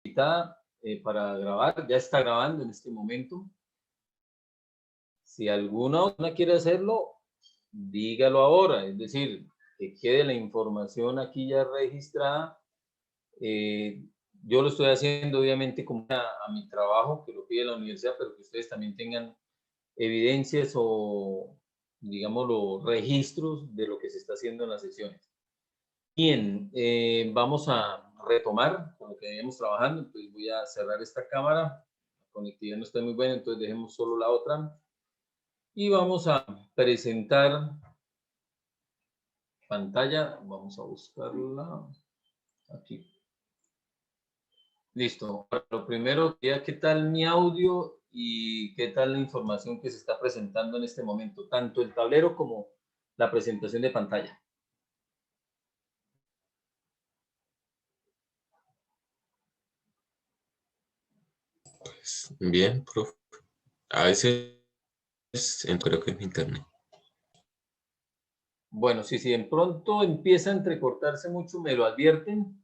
invitada para grabar, ya está grabando en este momento. Si alguna quiere hacerlo, dígalo ahora, es decir, que quede la información aquí ya registrada. Yo lo estoy haciendo obviamente como a mi trabajo, que lo pide la universidad, pero que ustedes también tengan evidencias o, digamos, los registros de lo que se está haciendo en las sesiones. Bien, vamos a retomar con lo que veníamos trabajando. Entonces voy a cerrar esta cámara. La conectividad no está muy buena, entonces dejemos solo la otra. Y vamos a presentar pantalla. Vamos a buscarla aquí. Listo. Lo primero, ¿qué tal mi audio y qué tal la información que se está presentando en este momento? Tanto el tablero como la presentación de pantalla. Pues bien, profe. A veces creo que es mi internet. Bueno, si de pronto empieza a entrecortarse mucho, me lo advierten.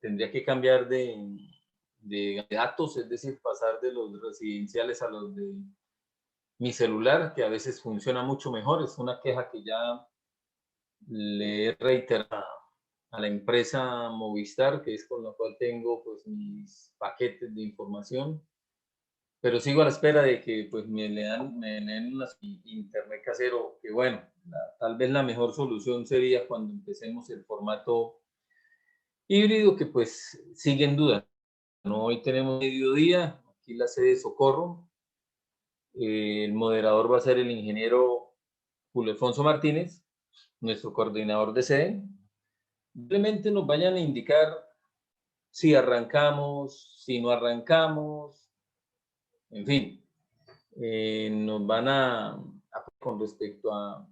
Tendría que cambiar de datos, es decir, pasar de los residenciales a los de mi celular, que a veces funciona mucho mejor. Es una queja que ya le he reiterado a la empresa Movistar, que es con la cual tengo pues mis paquetes de información, pero sigo a la espera de que pues me den una internet casero, que bueno, tal vez la mejor solución sería cuando empecemos el formato híbrido, que pues sigue en duda. ¿No? Hoy tenemos mediodía, aquí la sede de Socorro, el moderador va a ser el ingeniero Julio Alfonso Martínez, nuestro coordinador de sede. Simplemente nos vayan a indicar si arrancamos, si no arrancamos, en fin, nos van con respecto a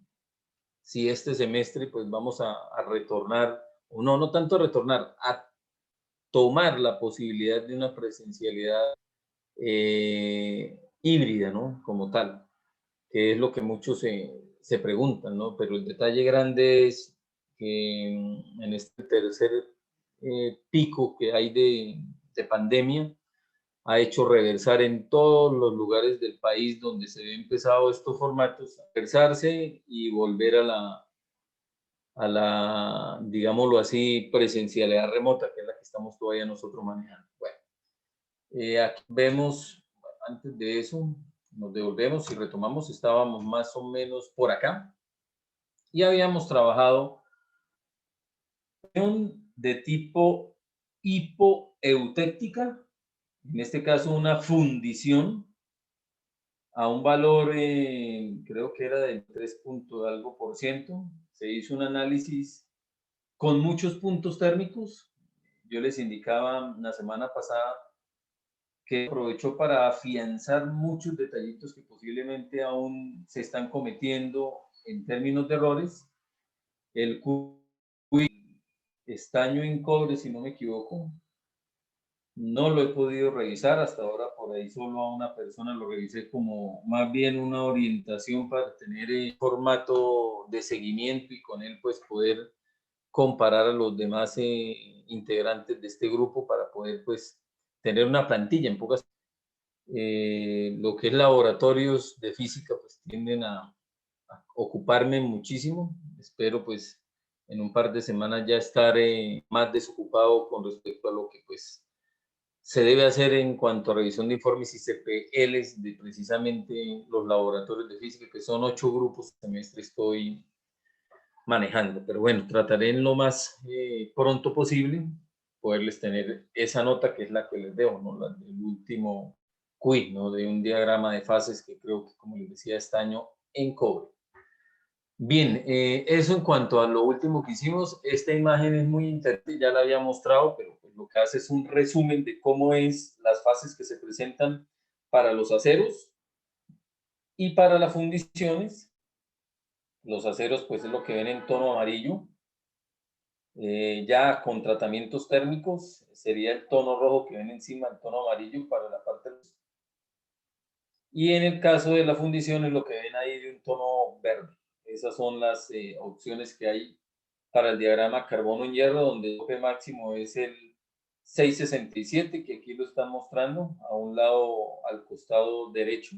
si este semestre pues vamos a retornar, o no, no tanto a retornar, a tomar la posibilidad de una presencialidad híbrida, ¿no? Como tal, que es lo que muchos se preguntan, ¿no? Pero el detalle grande es que en este tercer pico que hay de pandemia, ha hecho reversar en todos los lugares del país donde se habían empezado estos formatos, a reversarse y volver a la, digámoslo así, presencialidad remota, que es la que estamos todavía nosotros manejando. Bueno, aquí vemos, antes de eso, nos devolvemos y retomamos, estábamos más o menos por acá y habíamos trabajado de tipo hipoeutéctica, en este caso una fundición a un valor, creo que era del 3 punto algo por ciento. Se hizo un análisis con muchos puntos térmicos. Yo les indicaba la semana pasada que aprovechó para afianzar muchos detallitos que posiblemente aún se están cometiendo en términos de errores. El estaño en cobre, si no me equivoco, no lo he podido revisar hasta ahora, por ahí solo a una persona lo revisé como más bien una orientación para tener formato de seguimiento y con él pues poder comparar a los demás integrantes de este grupo para poder pues tener una plantilla en pocas. Lo que es laboratorios de física pues tienden a ocuparme muchísimo. Espero pues en un par de semanas ya estar más desocupado con respecto a lo que pues se debe hacer en cuanto a revisión de informes y CPLs de precisamente los laboratorios de física, que son 8 grupos este semestre estoy manejando. Pero bueno, trataré en lo más pronto posible poderles tener esa nota que es la que les debo, ¿no? La del último quiz, ¿no? De un diagrama de fases que creo que, como les decía, este año en cobre. Bien, eso en cuanto a lo último que hicimos. Esta imagen es muy interesante, ya la había mostrado, pero pues lo que hace es un resumen de cómo es las fases que se presentan para los aceros y para las fundiciones. Los aceros pues es lo que ven en tono amarillo. Ya con tratamientos térmicos sería el tono rojo que ven encima, el tono amarillo para la parte. Y en el caso de la fundición es lo que ven ahí de un tono verde. Esas son las opciones que hay para el diagrama carbono en hierro, donde el tope máximo es el 667, que aquí lo están mostrando, a un lado, al costado derecho.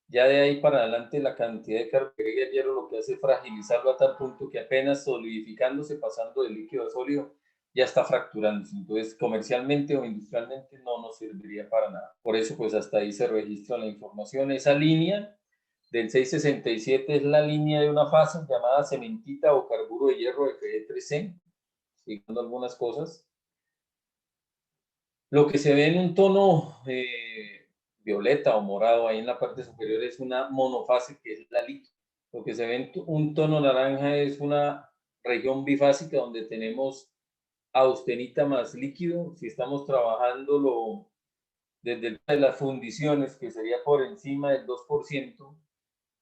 Ya de ahí para adelante la cantidad de carga de hierro lo que hace es fragilizarlo a tal punto que apenas solidificándose, pasando de líquido a sólido, ya está fracturándose. Entonces, comercialmente o industrialmente no nos serviría para nada. Por eso, pues hasta ahí se registra la información. Esa línea del 667 es la línea de una fase llamada cementita o carburo de hierro Fe3C, explicando algunas cosas. Lo que se ve en un tono violeta o morado ahí en la parte superior es una monofase, que es la líquida. Lo que se ve en un tono naranja es una región bifásica donde tenemos austenita más líquido. Si estamos trabajándolo desde las fundiciones, que sería por encima del 2%,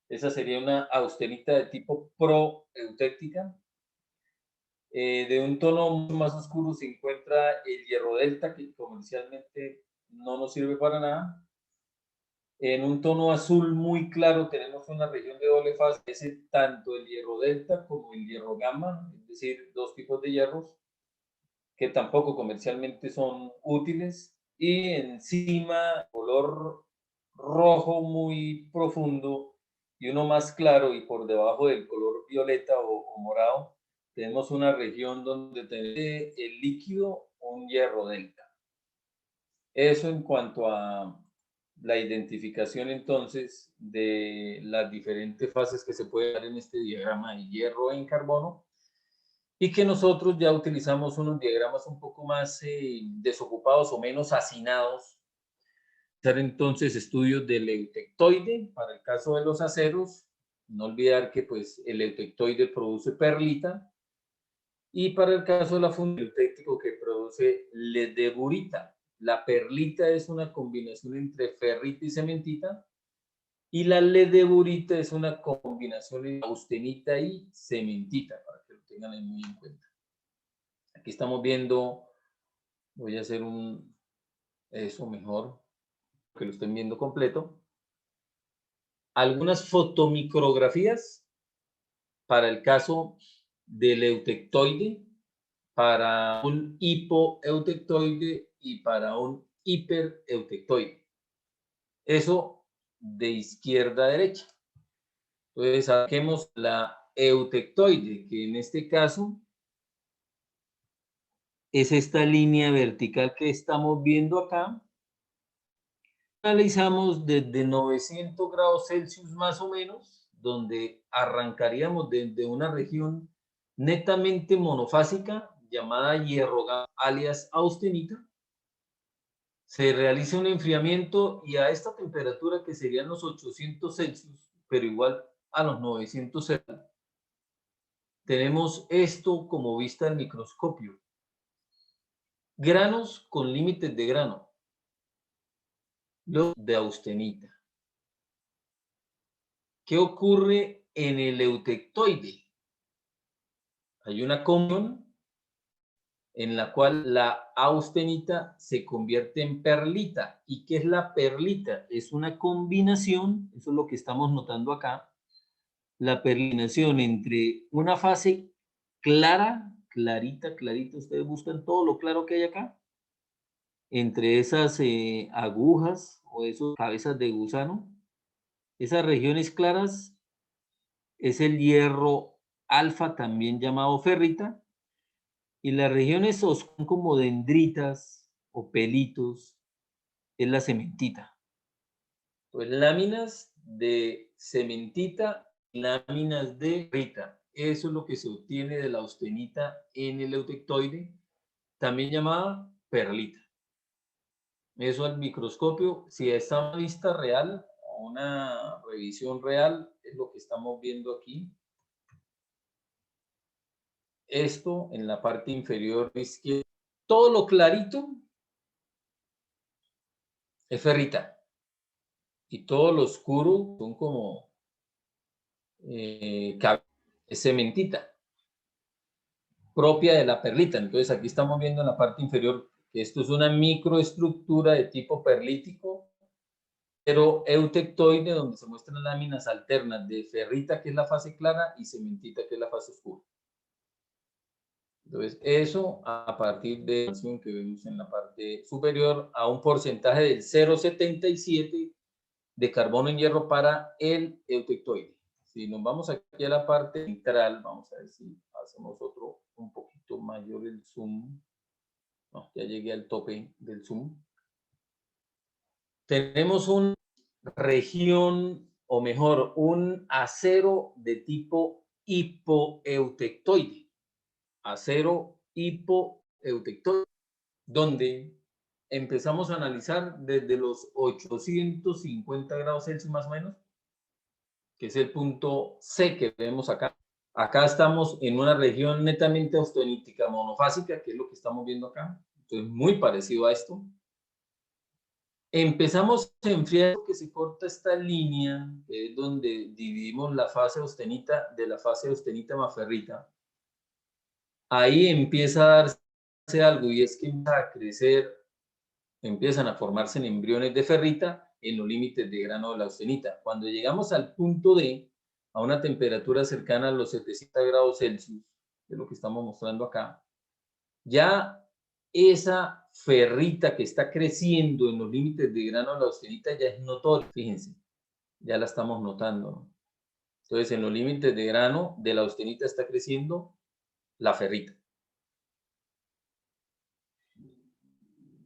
esa sería una austenita de tipo proeutéctica. De un tono mucho más oscuro se encuentra el hierro delta, que comercialmente no nos sirve para nada. En un tono azul muy claro tenemos una región de doble fase, es tanto el hierro delta como el hierro gamma, es decir, dos tipos de hierros que tampoco comercialmente son útiles. Y encima, color rojo muy profundo y uno más claro, y por debajo del color violeta o morado, tenemos una región donde tenemos el líquido un hierro delta. Eso en cuanto a la identificación entonces de las diferentes fases que se puede dar en este diagrama de hierro en carbono, y que nosotros ya utilizamos unos diagramas un poco más desocupados o menos hacinados. Hacer entonces estudios del eutectoide para el caso de los aceros. No olvidar que pues el eutectoide produce perlita, y para el caso de la fundición eutéctico que produce ledeburita. La perlita es una combinación entre ferrita y cementita, y la ledeburita es una combinación entre austenita y cementita, para que lo tengan muy en cuenta. Aquí estamos viendo, voy a hacer eso mejor, que lo estén viendo completo. Algunas fotomicrografías para el caso del eutectoide, para un hipoeutectoide y para un hipereutectoide. Eso de izquierda a derecha. Entonces saquemos la eutectoide, que en este caso es esta línea vertical que estamos viendo acá. Analizamos desde 900 grados Celsius más o menos, donde arrancaríamos desde una región netamente monofásica llamada hierro alias austenita. Se realiza un enfriamiento y a esta temperatura, que serían los 800 Celsius, pero igual a los 900 Celsius, tenemos esto como vista al microscopio. Granos con límites de grano. Lo de austenita. ¿Qué ocurre en el eutectoide? Hay una comunión en la cual la austenita se convierte en perlita. ¿Y qué es la perlita? Es una combinación, eso es lo que estamos notando acá, la perlinación entre una fase clara, clarita, clarita, ustedes buscan todo lo claro que hay acá, entre esas agujas o esas cabezas de gusano, esas regiones claras es el hierro alfa, también llamado ferrita, y las regiones son como dendritas o pelitos, es la cementita. Pues láminas de cementita, láminas de ferrita. Eso es lo que se obtiene de la austenita en el eutectoide, también llamada perlita. Eso al microscopio, si está a una vista real o una revisión real, es lo que estamos viendo aquí. Esto en la parte inferior izquierda, todo lo clarito es ferrita, y todo lo oscuro son como es cementita, propia de la perlita. Entonces aquí estamos viendo en la parte inferior que esto es una microestructura de tipo perlítico, pero eutectoide, donde se muestran láminas alternas de ferrita, que es la fase clara, y cementita, que es la fase oscura. Entonces, eso a partir de la información que vemos en la parte superior a un porcentaje del 0,77 de carbono en hierro para el eutectoide. Si nos vamos aquí a la parte central, vamos a ver si hacemos otro un poquito mayor el zoom. No, ya llegué al tope del zoom. Tenemos una región, o mejor, un acero de tipo hipoeutectoide. Acero hipoeutectoide, donde empezamos a analizar desde los 850 grados Celsius más o menos, que es el punto C que vemos acá. Acá estamos en una región netamente austenítica monofásica, que es lo que estamos viendo acá. Entonces, muy parecido a esto. Empezamos a enfriar porque se corta esta línea, que es donde dividimos la fase austenita de la fase austenita más ferrita. Ahí empieza a darse algo, y es que empieza a crecer, empiezan a formarse en embriones de ferrita en los límites de grano de la austenita. Cuando llegamos al punto D, a una temperatura cercana a los 700 grados Celsius, que es lo que estamos mostrando acá, ya esa ferrita que está creciendo en los límites de grano de la austenita ya es notoria, fíjense, ya la estamos notando, ¿no? Entonces, en los límites de grano de la austenita está creciendo la ferrita.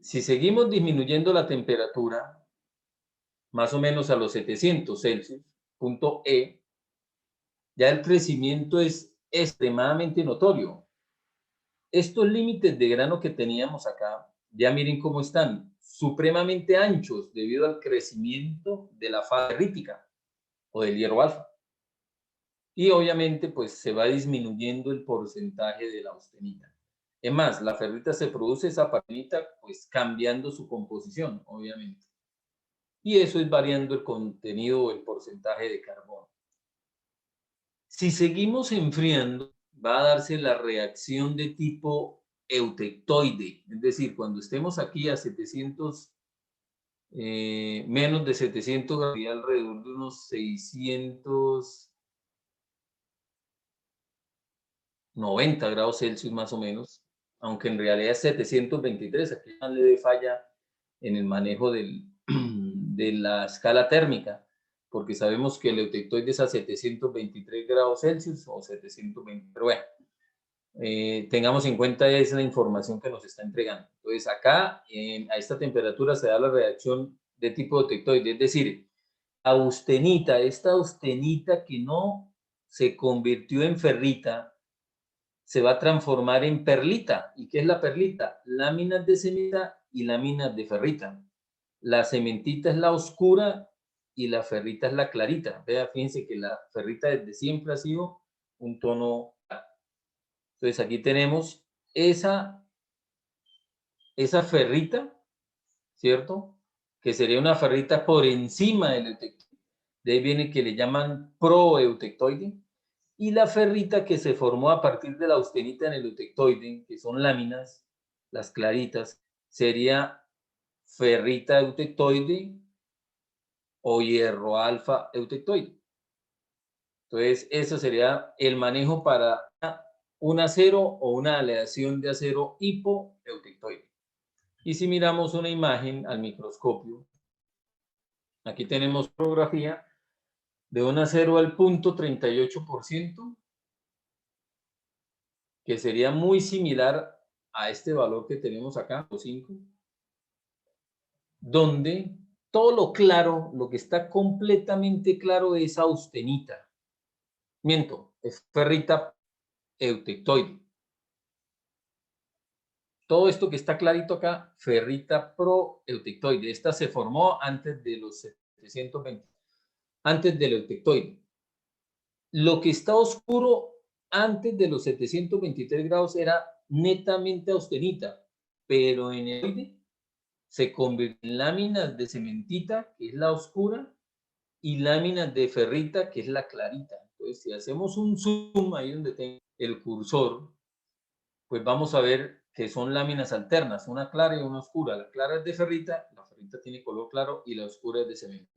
Si seguimos disminuyendo la temperatura, más o menos a los 700 Celsius, punto E, ya el crecimiento es extremadamente notorio. Estos límites de grano que teníamos acá, ya miren cómo están, supremamente anchos debido al crecimiento de la fase ferrítica o del hierro alfa. Y obviamente, pues se va disminuyendo el porcentaje de la austenita. Es más, la ferrita se produce esa ferrita, pues cambiando su composición, obviamente. Y eso es variando el contenido o el porcentaje de carbono. Si seguimos enfriando, va a darse la reacción de tipo eutectoide, es decir, cuando estemos aquí a 700, menos de 700 grados, alrededor de unos 690 grados Celsius más o menos, aunque en realidad es 723, aquí no le dé falla en el manejo de la escala térmica, porque sabemos que el eutectoide es a 723 grados Celsius o 720, pero bueno, tengamos en cuenta esa información que nos está entregando. Entonces, acá a esta temperatura se da la reacción de tipo eutectoide, es decir, austenita, esta austenita que no se convirtió en ferrita, se va a transformar en perlita. ¿Y qué es la perlita? Láminas de cementita y láminas de ferrita. La cementita es la oscura y la ferrita es la clarita. Vea, fíjense que la ferrita desde siempre ha sido un tono. Entonces aquí tenemos esa ferrita, ¿cierto? Que sería una ferrita por encima del eutectoide. De ahí viene que le llaman proeutectoide. Y la ferrita que se formó a partir de la austenita en el eutectoide, que son láminas, las claritas, sería ferrita eutectoide o hierro alfa eutectoide. Entonces, eso sería el manejo para un acero o una aleación de acero hipoeutectoide. Y si miramos una imagen al microscopio, aquí tenemos fotografía de un acero al punto 38%, que sería muy similar a este valor que tenemos acá, 5, donde todo lo claro, lo que está completamente claro es austenita. Miento, es ferrita eutectoide. Todo esto que está clarito acá, ferrita proeutectoide. Esta se formó antes de los 720, antes del eutectoide. Lo que está oscuro antes de los 723 grados era netamente austenita, pero en el eutectoide se convierte en láminas de cementita, que es la oscura, y láminas de ferrita, que es la clarita. Entonces, si hacemos un zoom ahí donde tengo el cursor, pues vamos a ver que son láminas alternas, una clara y una oscura. La clara es de ferrita, la ferrita tiene color claro y la oscura es de cementita.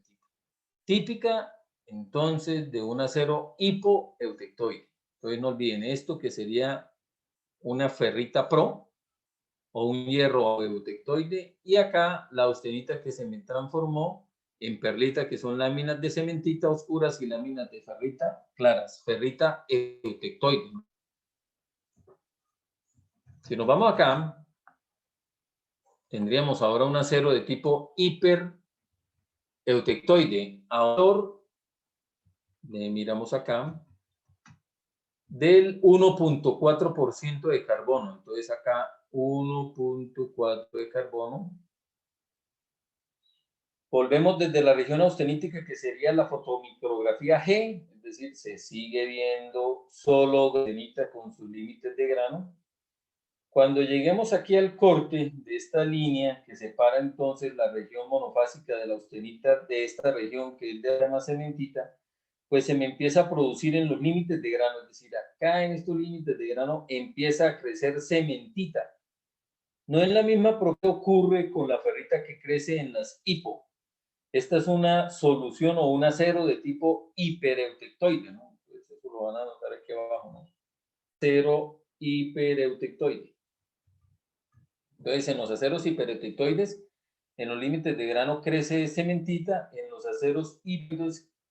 Típica, entonces, de un acero hipoeutectoide. Entonces, no olviden esto, que sería una ferrita pro o un hierro eutectoide, y acá la austenita que se me transformó en perlita, que son láminas de cementita oscuras y láminas de ferrita claras, ferrita eutectoide. Si nos vamos acá, tendríamos ahora un acero de tipo hiper eutectoide, autor, le miramos acá, del 1.4% de carbono. Entonces acá 1.4 de carbono. Volvemos desde la región austenítica, que sería la fotomicrografía G, es decir, se sigue viendo solo austenita con sus límites de grano. Cuando lleguemos aquí al corte de esta línea que separa entonces la región monofásica de la austenita de esta región que es de la cementita, pues se me empieza a producir en los límites de grano, es decir, acá en estos límites de grano empieza a crecer cementita. No es la misma que ocurre con la ferrita que crece en las hipo. Esta es una solución o un acero de tipo hipereutectoide, ¿no? Pues eso lo van a notar aquí abajo, ¿no? Acero hipereutectoide. Entonces, en los aceros hipereutectoides, en los límites de grano crece cementita, en los aceros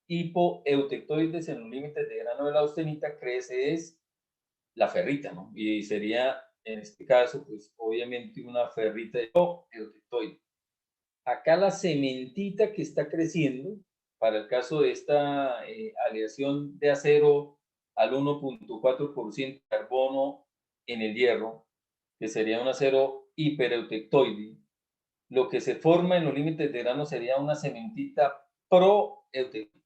hipoeutectoides, en los límites de grano de la austenita, crece es la ferrita, ¿no? Y sería, en este caso, pues obviamente una ferrita eutectoide. Acá la cementita que está creciendo, para el caso de esta aleación de acero al 1.4% de carbono en el hierro, que sería un acero hipereutectoide, lo que se forma en los límites de grano sería una cementita proeutectoide,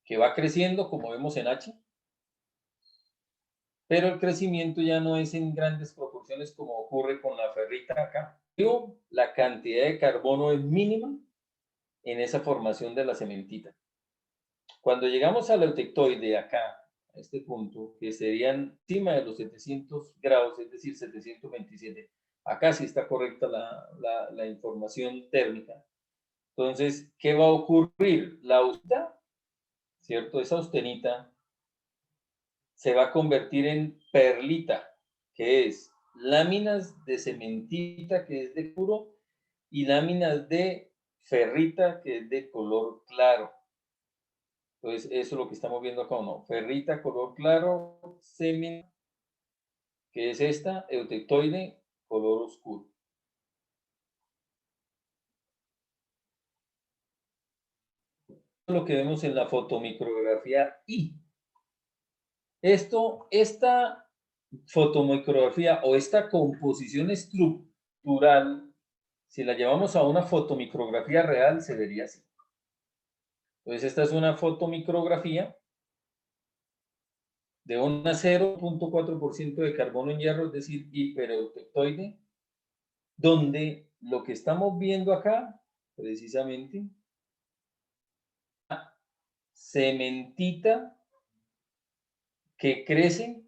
que va creciendo, como vemos en H, pero el crecimiento ya no es en grandes proporciones como ocurre con la ferrita acá. La cantidad de carbono es mínima en esa formación de la cementita. Cuando llegamos al eutectoide acá, a este punto, que serían encima de los 700 grados, es decir, 727, acá sí está correcta la información térmica. Entonces, ¿qué va a ocurrir? La austenita, ¿cierto? Esa austenita se va a convertir en perlita, que es láminas de cementita, que es de puro, y láminas de ferrita, que es de color claro. Entonces, eso es lo que estamos viendo acá, ¿no? Ferrita, color claro, semen, que es esta, eutectoide, color oscuro. Lo que vemos en la fotomicrografía I. Esta fotomicrografía o esta composición estructural, si la llevamos a una fotomicrografía real, se vería así. Entonces, esta es una fotomicrografía de un 0.4% de carbono en hierro, es decir, hipereutectoide, donde lo que estamos viendo acá, precisamente, cementita que crece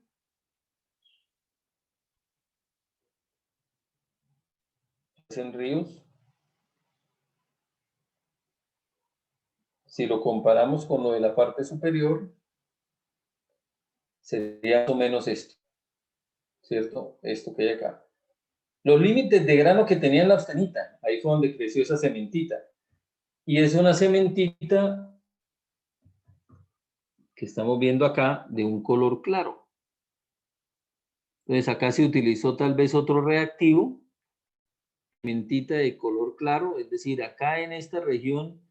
en ríos. Si lo comparamos con lo de la parte superior, sería más o menos esto, ¿cierto? Esto que hay acá. Los límites de grano que tenía la austenita, ahí fue donde creció esa cementita. Y es una cementita que estamos viendo acá de un color claro. Entonces acá se utilizó tal vez otro reactivo, cementita de color claro, es decir, acá en esta región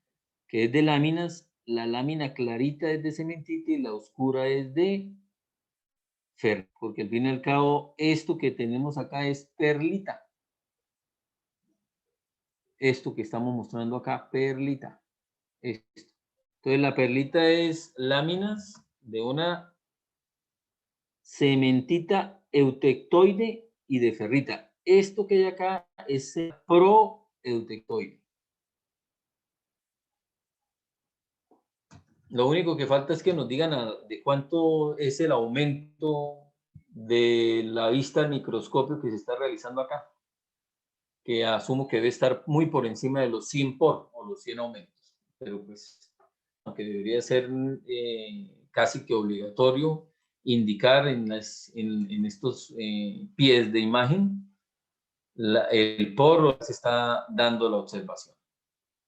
que es de láminas, la lámina clarita es de cementita y la oscura es de fer, porque al fin y al cabo esto que tenemos acá es perlita. Esto que estamos mostrando acá, perlita. Esto. Entonces la perlita es láminas de una cementita eutectoide y de ferrita. Esto que hay acá es proeutectoide. Lo único que falta es que nos digan de cuánto es el aumento de la vista al microscopio que se está realizando acá, que asumo que debe estar muy por encima de los 100 por o los 100 aumentos, pero pues aunque debería ser casi que obligatorio indicar en estos pies de imagen el por se está dando la observación.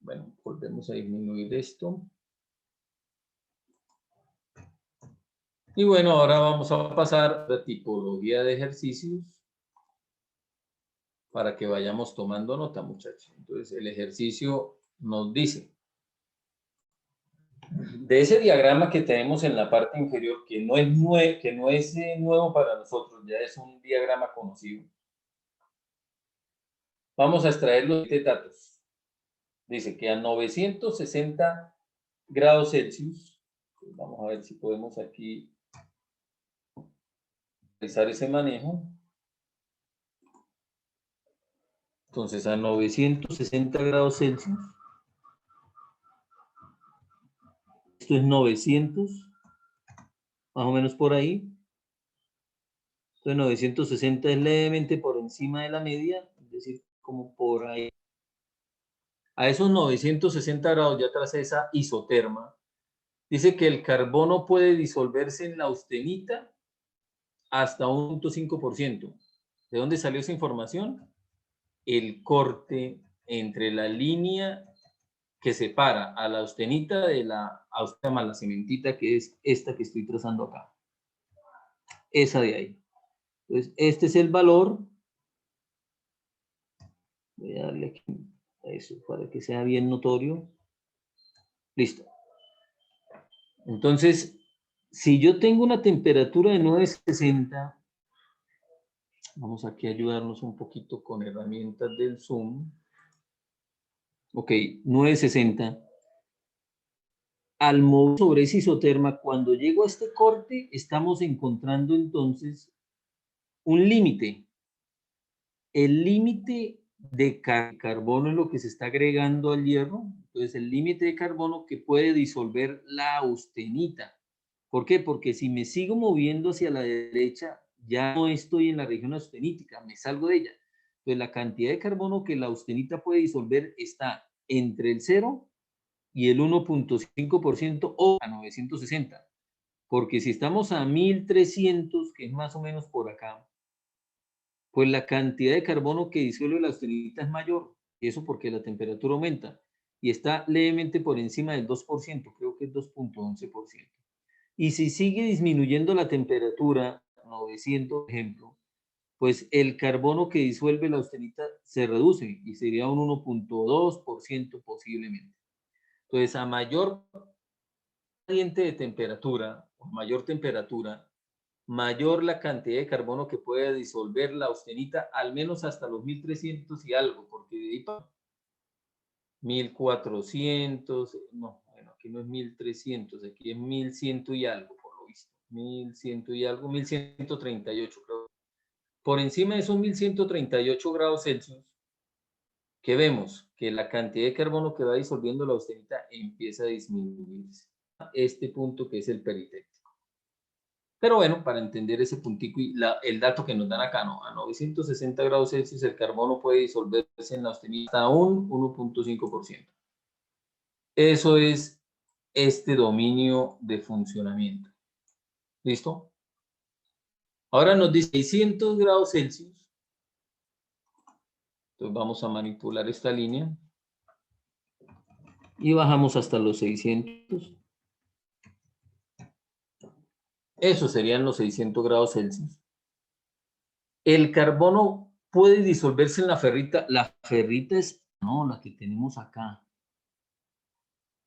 Bueno, volvemos a disminuir esto. Y bueno, ahora vamos a pasar a la tipología de ejercicios para que vayamos tomando nota, muchachos. Entonces, el ejercicio nos dice, de ese diagrama que tenemos en la parte inferior, que no es nuevo para nosotros, ya es un diagrama conocido, vamos a extraer los datos. Dice que a 960 grados Celsius, pues vamos a ver si podemos aquí realizar ese manejo. Entonces, a 960 grados Celsius, esto es 900, más o menos por ahí. Entonces, 960 es levemente por encima de la media, es decir, como por ahí. A esos 960 grados, ya tras esa isoterma, dice que el carbono puede disolverse en la austenita hasta un 0.5%. ¿De dónde salió esa información? El corte entre la línea que separa a la austenita de la austenita más la cementita, que es esta que estoy trazando acá. Esa de ahí. Entonces, este es el valor. Voy a darle aquí a eso para que sea bien notorio. Listo. Entonces, si yo tengo una temperatura de 960, vamos aquí a ayudarnos un poquito con herramientas del Zoom. Ok, 960. Al mover sobre esa isoterma, cuando llego a este corte, estamos encontrando entonces un límite. El límite de carbono es lo que se está agregando al hierro. Entonces, el límite de carbono que puede disolver la austenita. ¿Por qué? Porque si me sigo moviendo hacia la derecha, ya no estoy en la región austenítica, me salgo de ella. Entonces, la cantidad de carbono que la austenita puede disolver está entre el 0 y el 1.5% o a 960. Porque si estamos a 1300, que es más o menos por acá, pues la cantidad de carbono que disuelve la austenita es mayor. Y eso porque la temperatura aumenta. Y está levemente por encima del 2%, creo que es 2.11%. Y si sigue disminuyendo la temperatura, 900, por ejemplo, pues el carbono que disuelve la austenita se reduce y sería un 1.2% posiblemente. Entonces, a mayor gradiente de temperatura, o mayor temperatura, mayor la cantidad de carbono que puede disolver la austenita, al menos hasta los 1300 y algo, porque de ahí para 1400, no, bueno, aquí no es 1300, aquí es 1100 y algo, por lo visto, 1100 y algo, 1138, creo. Por encima de esos 1138 grados Celsius, ¿qué vemos? Que la cantidad de carbono que va disolviendo la austenita empieza a disminuirse. Este punto que es el peritéctico. Pero bueno, para entender ese puntico y el dato que nos dan acá, ¿no? A 960 grados Celsius el carbono puede disolverse en la austenita hasta un 1.5%. Eso es este dominio de funcionamiento. ¿Listo? Ahora nos dice 600 grados Celsius. Entonces vamos a manipular esta línea. Y bajamos hasta los 600. Eso serían los 600 grados Celsius. El carbono puede disolverse en la ferrita. La ferrita es, no, la que tenemos acá.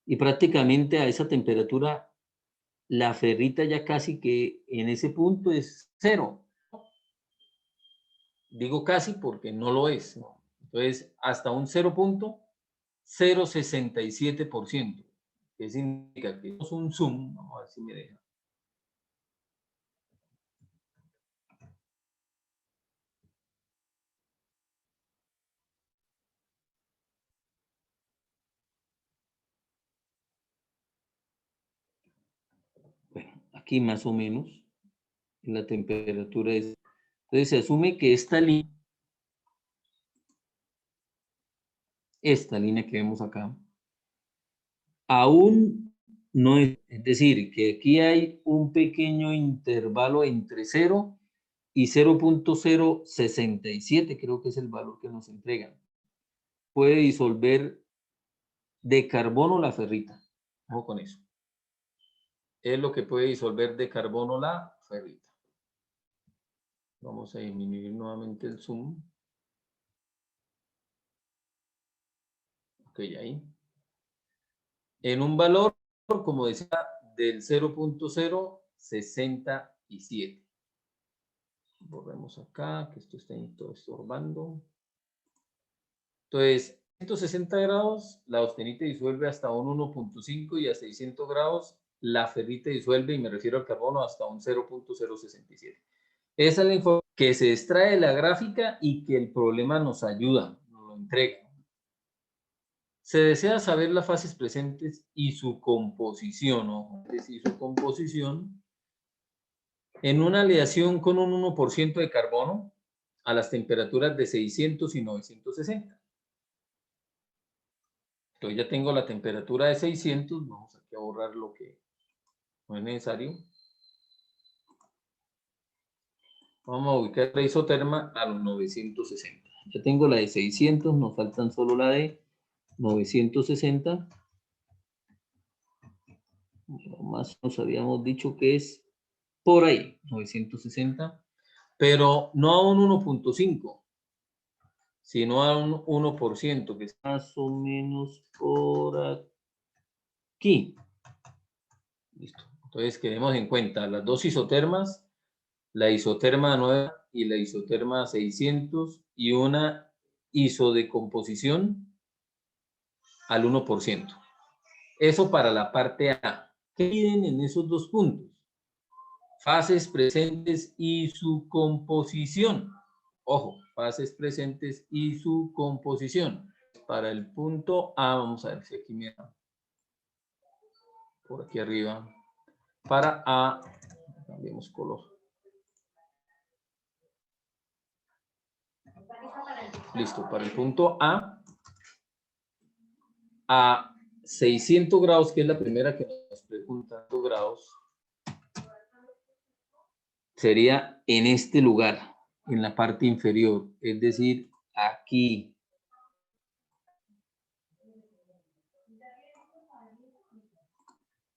Y prácticamente a esa temperatura, la ferrita ya casi que en ese punto es 0. Digo casi porque no lo es, ¿no? Entonces, hasta un 0.067%. Que significa que es un zoom. Vamos a ver si me deja. Bueno, aquí más o menos la temperatura es. Entonces se asume que esta línea que vemos acá, a un no es decir, que aquí hay un pequeño intervalo entre 0 y 0.067, creo que es el valor que nos entregan. Puede disolver de carbono la ferrita. Ojo con eso. Es lo que puede disolver de carbono la ferrita. Vamos a disminuir nuevamente el zoom. Ok, ahí. En un valor, como decía, del 0.067. Volvemos acá, que esto está todo estorbando. Entonces, 160 grados, la austenita disuelve hasta un 1.5 y a 600 grados la ferrita disuelve, y me refiero al carbono, hasta un 0.067. Esa es la información que se extrae de la gráfica y que el problema nos ayuda, nos lo entrega. Se desea saber las fases presentes y su composición, ¿no? Es decir, su composición en una aleación con un 1% de carbono a las temperaturas de 600 y 960. Entonces ya tengo la temperatura de 600, vamos aquí a borrar lo que no es necesario. Vamos a ubicar la isoterma a los 960. Ya tengo la de 600, nos faltan solo la de 960. Más nos habíamos dicho que es por ahí, 960, pero no a un 1.5, sino a un 1%, que es más o menos por aquí. Listo. Entonces, tenemos en cuenta las dos isotermas, la isoterma 9 y la isoterma 600, y una isodecomposición al 1%. Eso para la parte A. ¿Qué piden en esos dos puntos? Fases presentes y su composición. Ojo, fases presentes y su composición. Para el punto A, vamos a ver si aquí me da por aquí arriba. Para A, cambiemos color. Listo, para el punto A 600 grados, que es la primera que nos pregunta, grados, sería en este lugar, en la parte inferior, es decir, aquí.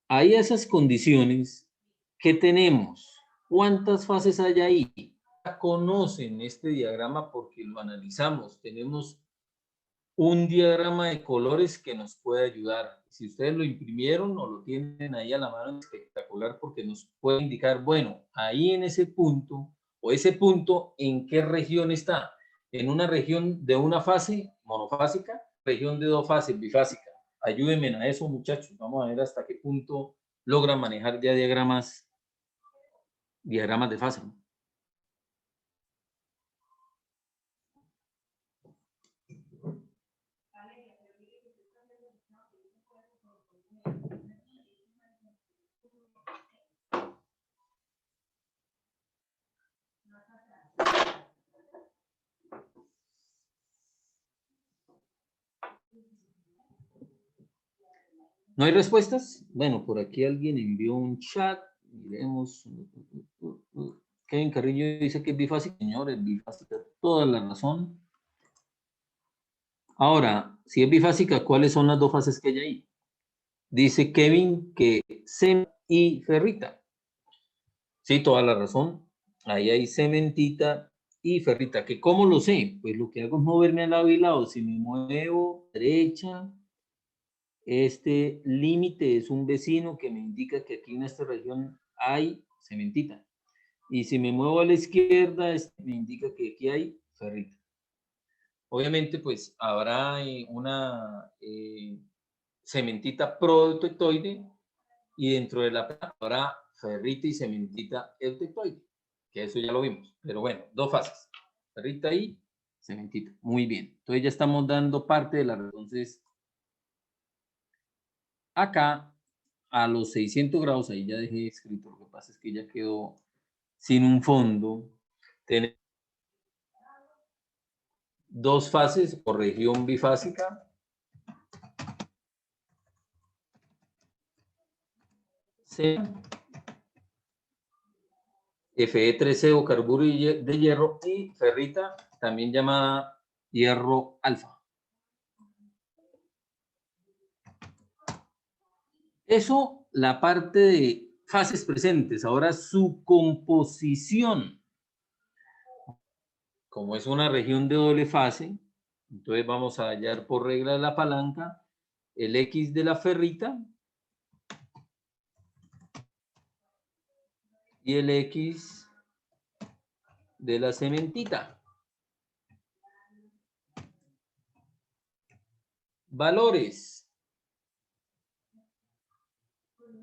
Ahí esas condiciones, ¿qué tenemos? ¿Cuántas fases hay ahí? Conocen este diagrama porque lo analizamos. Tenemos un diagrama de colores que nos puede ayudar. Si ustedes lo imprimieron o lo tienen ahí a la mano, espectacular, porque nos puede indicar, bueno, ahí en ese punto, o ese punto, ¿en qué región está? En una región de una fase monofásica, región de dos fases bifásica. Ayúdenme a eso, muchachos. Vamos a ver hasta qué punto logran manejar ya diagramas de fase, ¿no? ¿No hay respuestas? Bueno, por aquí alguien envió un chat. Miremos. Kevin Carrillo dice que es bifásica. Señores, bifásica, toda la razón. Ahora, si es bifásica, ¿cuáles son las dos fases que hay ahí? Dice Kevin que cemento y ferrita. Sí, toda la razón. Ahí hay cementita y ferrita. ¿Que cómo lo sé? Pues lo que hago es moverme al lado y lado. Si me muevo a la derecha, este límite es un vecino que me indica que aquí en esta región hay cementita. Y si me muevo a la izquierda, me indica que aquí hay ferrita. Obviamente, pues habrá una cementita protoictoide, y dentro de la habrá ferrita y cementita eutectoide, que eso ya lo vimos. Pero bueno, dos fases, ferrita y cementita. Muy bien. Entonces ya estamos dando parte de la... Entonces, acá a los 600 grados, ahí ya dejé escrito, lo que pasa es que ya quedó sin un fondo. Tenemos dos fases o región bifásica. Fe3CO, carburo de hierro, y ferrita, también llamada hierro alfa. Eso, la parte de fases presentes. Ahora su composición. Como es una región de doble fase, entonces vamos a hallar por regla de la palanca el X de la ferrita y el X de la cementita. Valores.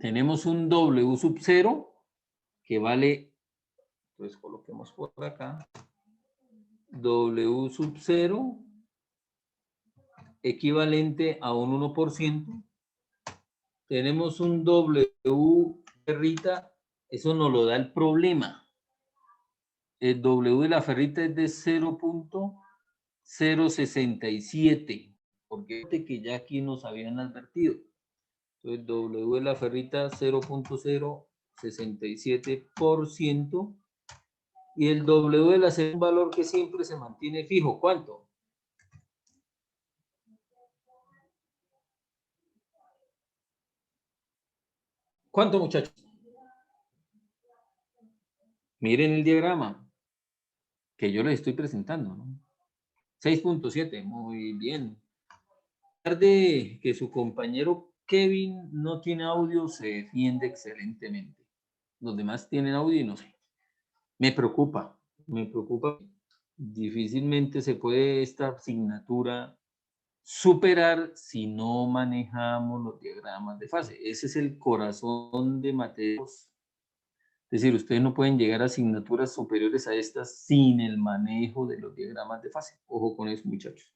Tenemos un W sub 0 que vale, pues coloquemos por acá, W sub 0 equivalente a un 1%. Tenemos un W ferrita, eso nos lo da el problema. El W de la ferrita es de 0.067, porque que ya aquí nos habían advertido. Entonces, W de la ferrita 0.067%, y el W de la C es un valor que siempre se mantiene fijo. ¿Cuánto? ¿Cuánto, muchachos? Miren el diagrama que yo les estoy presentando, ¿no? 6.7, muy bien. A pesar de que su compañero Kevin no tiene audio, se defiende excelentemente. Los demás tienen audio y no sé. Me preocupa. Difícilmente se puede esta asignatura superar si no manejamos los diagramas de fase. Ese es el corazón de Mateos. Es decir, ustedes no pueden llegar a asignaturas superiores a estas sin el manejo de los diagramas de fase. Ojo con eso, muchachos.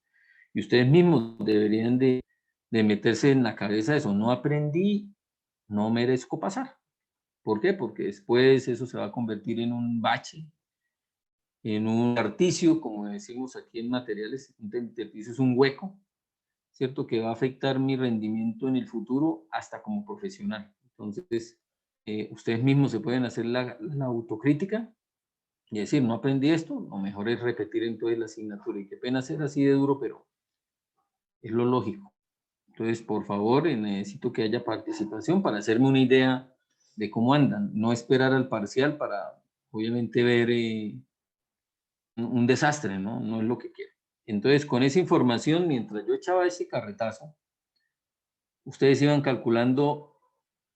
Y ustedes mismos deberían de meterse en la cabeza eso. No aprendí, no merezco pasar. ¿Por qué? Porque después eso se va a convertir en un bache, en un intersticio, como decimos aquí en materiales. Un intersticio es un hueco, ¿cierto? Que va a afectar mi rendimiento en el futuro hasta como profesional. Entonces, ustedes mismos se pueden hacer la autocrítica y decir, no aprendí esto, lo mejor es repetir entonces la asignatura. Y qué pena ser así de duro, pero es lo lógico. Entonces, por favor, necesito que haya participación para hacerme una idea de cómo andan. No esperar al parcial para, obviamente, ver un desastre, ¿no? No es lo que quiero. Entonces, con esa información, mientras yo echaba ese carretazo, ustedes iban calculando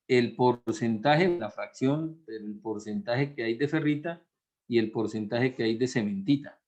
el porcentaje, la fracción del porcentaje que hay de ferrita y el porcentaje que hay de cementita.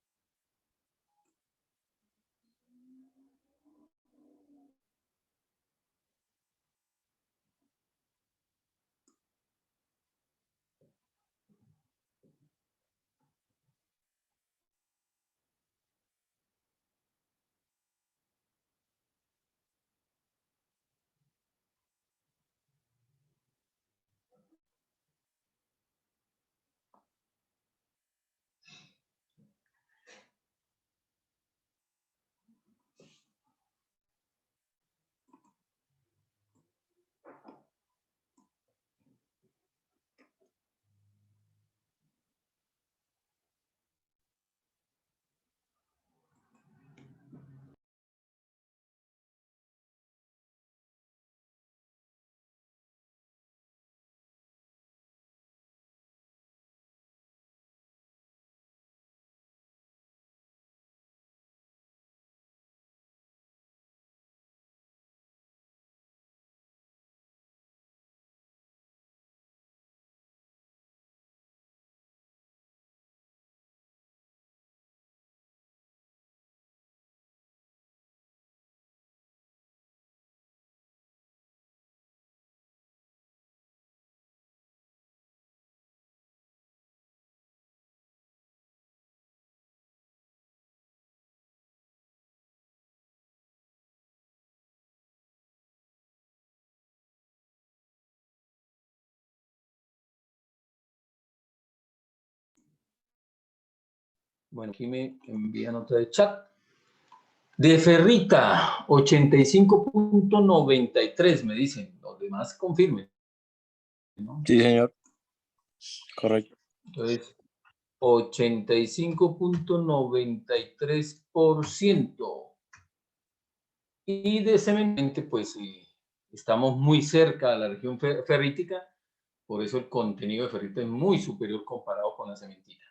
Bueno, aquí me envían otra de chat. De ferrita, 85.93 me dicen. Los demás confirmen. ¿no? Sí, señor. Correcto. Entonces, 85.93%. Y de cemento, pues estamos muy cerca de la región ferrítica, por eso el contenido de ferrita es muy superior comparado con la cementita.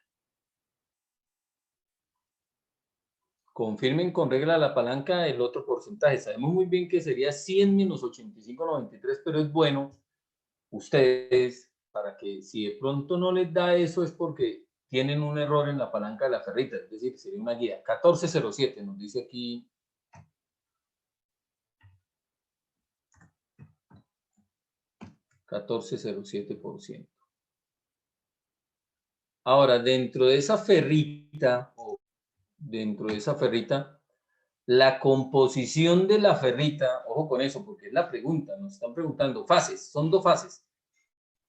Confirmen con regla la palanca el otro porcentaje. Sabemos muy bien que sería 100 menos 85.93, pero es bueno ustedes, para que si de pronto no les da eso es porque tienen un error en la palanca de la ferrita, es decir, sería una guía. 1407 nos dice aquí. $14.07%. Ahora, dentro de esa ferrita, la composición de la ferrita, ojo con eso, porque es la pregunta, nos están preguntando fases, son dos fases.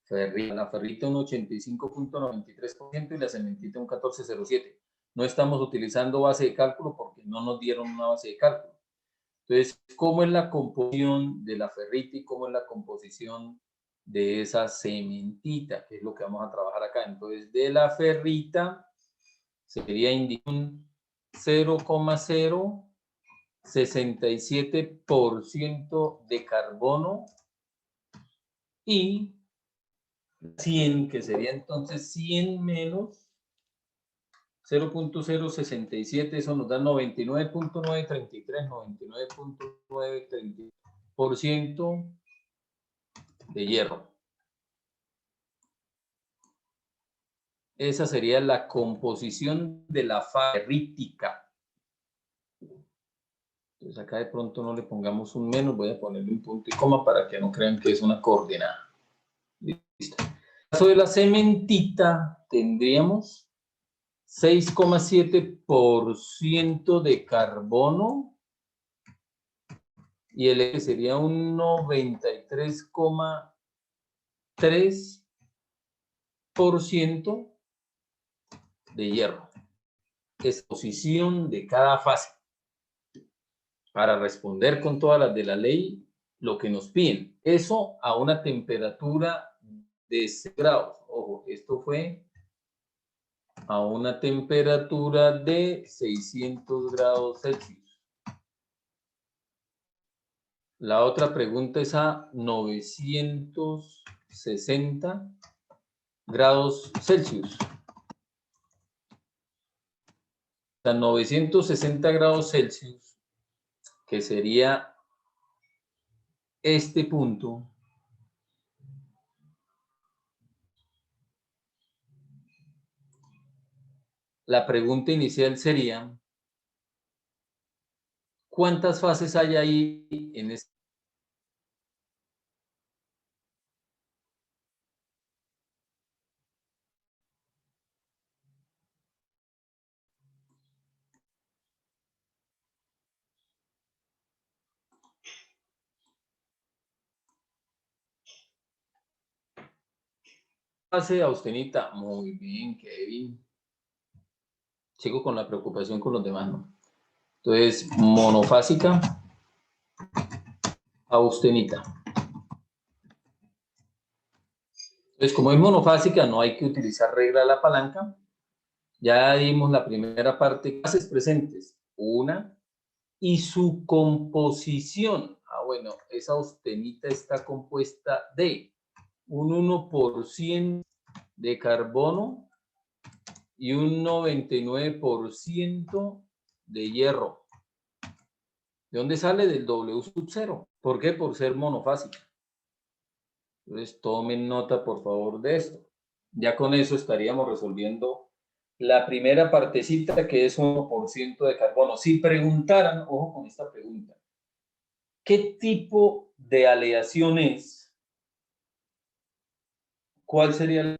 La ferrita un 85.93% y la cementita un 14.07%. No estamos utilizando base de cálculo porque no nos dieron una base de cálculo. Entonces, ¿cómo es la composición de la ferrita y cómo es la composición de esa cementita? Que es lo que vamos a trabajar acá. Entonces, de la ferrita sería un 0,067% de carbono y 100, que sería entonces 100 menos 0.067, eso nos da 99.933, 99.933% de hierro. Esa sería la composición de la ferrítica. Entonces acá de pronto no le pongamos un menos, voy a ponerle un punto y coma para que no crean que es una coordenada. Listo. En el caso de la cementita tendríamos 6,7% de carbono y el eje sería un 93,3% de hierro. Exposición de cada fase para responder con todas las de la ley lo que nos piden. Eso a una temperatura de 6 grados. Ojo, esto fue a una temperatura de 600 grados Celsius. La otra pregunta es a 960 grados Celsius. A 960 grados Celsius, que sería este punto, la pregunta inicial sería, ¿cuántas fases hay ahí en este? Fase austenita, muy bien, Kevin. Sigo con la preocupación con los demás, ¿no? Entonces, monofásica, austenita. Entonces, como es monofásica, no hay que utilizar regla de la palanca. Ya dimos la primera parte, fases presentes, una, y su composición. Bueno, esa austenita está compuesta de un 1% de carbono y un 99% de hierro. ¿De dónde sale? Del W sub 0. ¿Por qué? Por ser monofásica. Entonces, tomen nota, por favor, de esto. Ya con eso estaríamos resolviendo la primera partecita, que es 1% de carbono. Si preguntaran, ojo con esta pregunta, ¿qué tipo de aleación es? ¿Cuál sería el?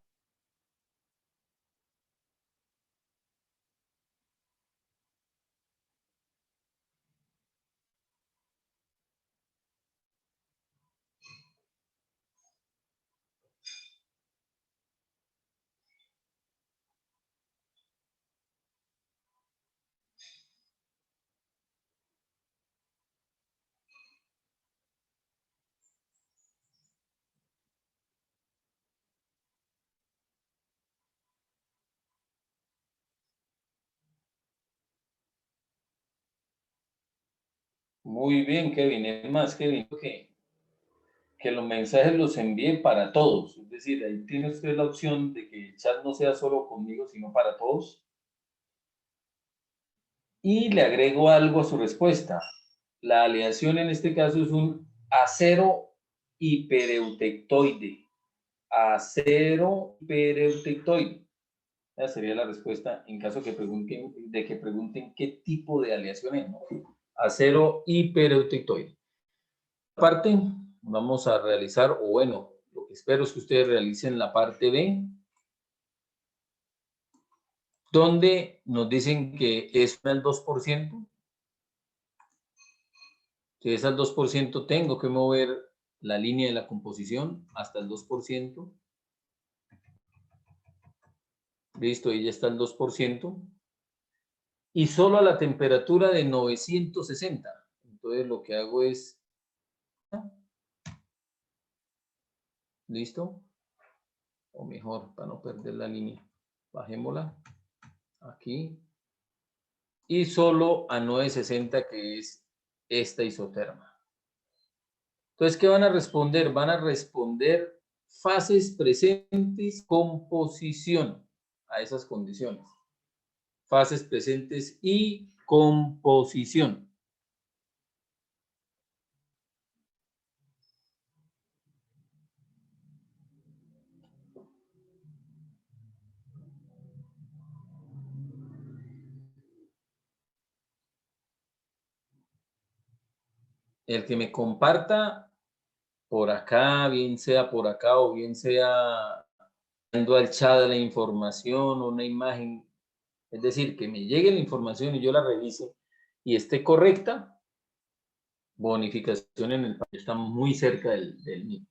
Muy bien, Kevin. Es más, Kevin, que los mensajes los envíen para todos. Es decir, ahí tiene usted la opción de que el chat no sea solo conmigo, sino para todos. Y le agrego algo a su respuesta. La aleación en este caso es un acero hipereutectoide. Acero hipereutectoide. Esa sería la respuesta en caso que pregunten qué tipo de aleación es, ¿no? Acero hipereutectoide. Parte, vamos a realizar, o bueno, lo que espero es que ustedes realicen la parte B, donde nos dicen que es al 2%. Si es al 2%, tengo que mover la línea de la composición hasta el 2%. Listo, ahí ya está el 2%. Y solo a la temperatura de 960. Entonces lo que hago es... ¿Listo? O mejor, para no perder la línea. Bajémosla. Aquí. Y solo a 960, que es esta isoterma. Entonces, ¿qué van a responder? Van a responder fases presentes, composición a esas condiciones. Fases presentes y composición. El que me comparta por acá, bien sea por acá o bien sea dando al chat la información o una imagen, es decir, que me llegue la información y yo la revise y esté correcta, bonificación en el país. Estamos muy cerca del mismo.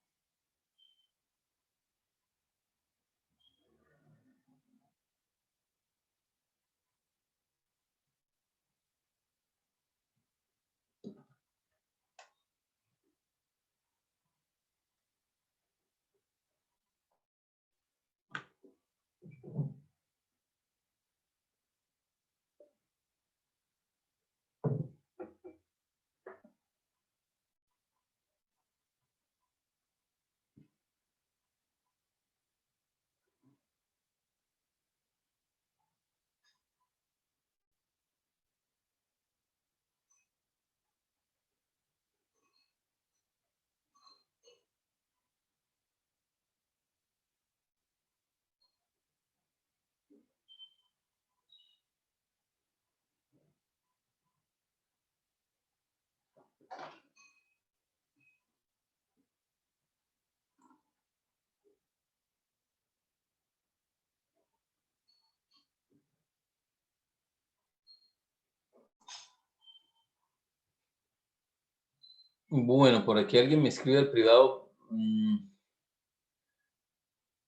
Bueno, por aquí alguien me escribe al privado.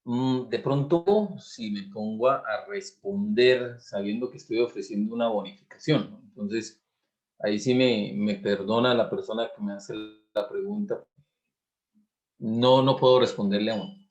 De pronto, si me pongo a responder sabiendo que estoy ofreciendo una bonificación, ¿no? Entonces, ahí sí me perdona la persona que me hace la pregunta. No, no puedo responderle aún.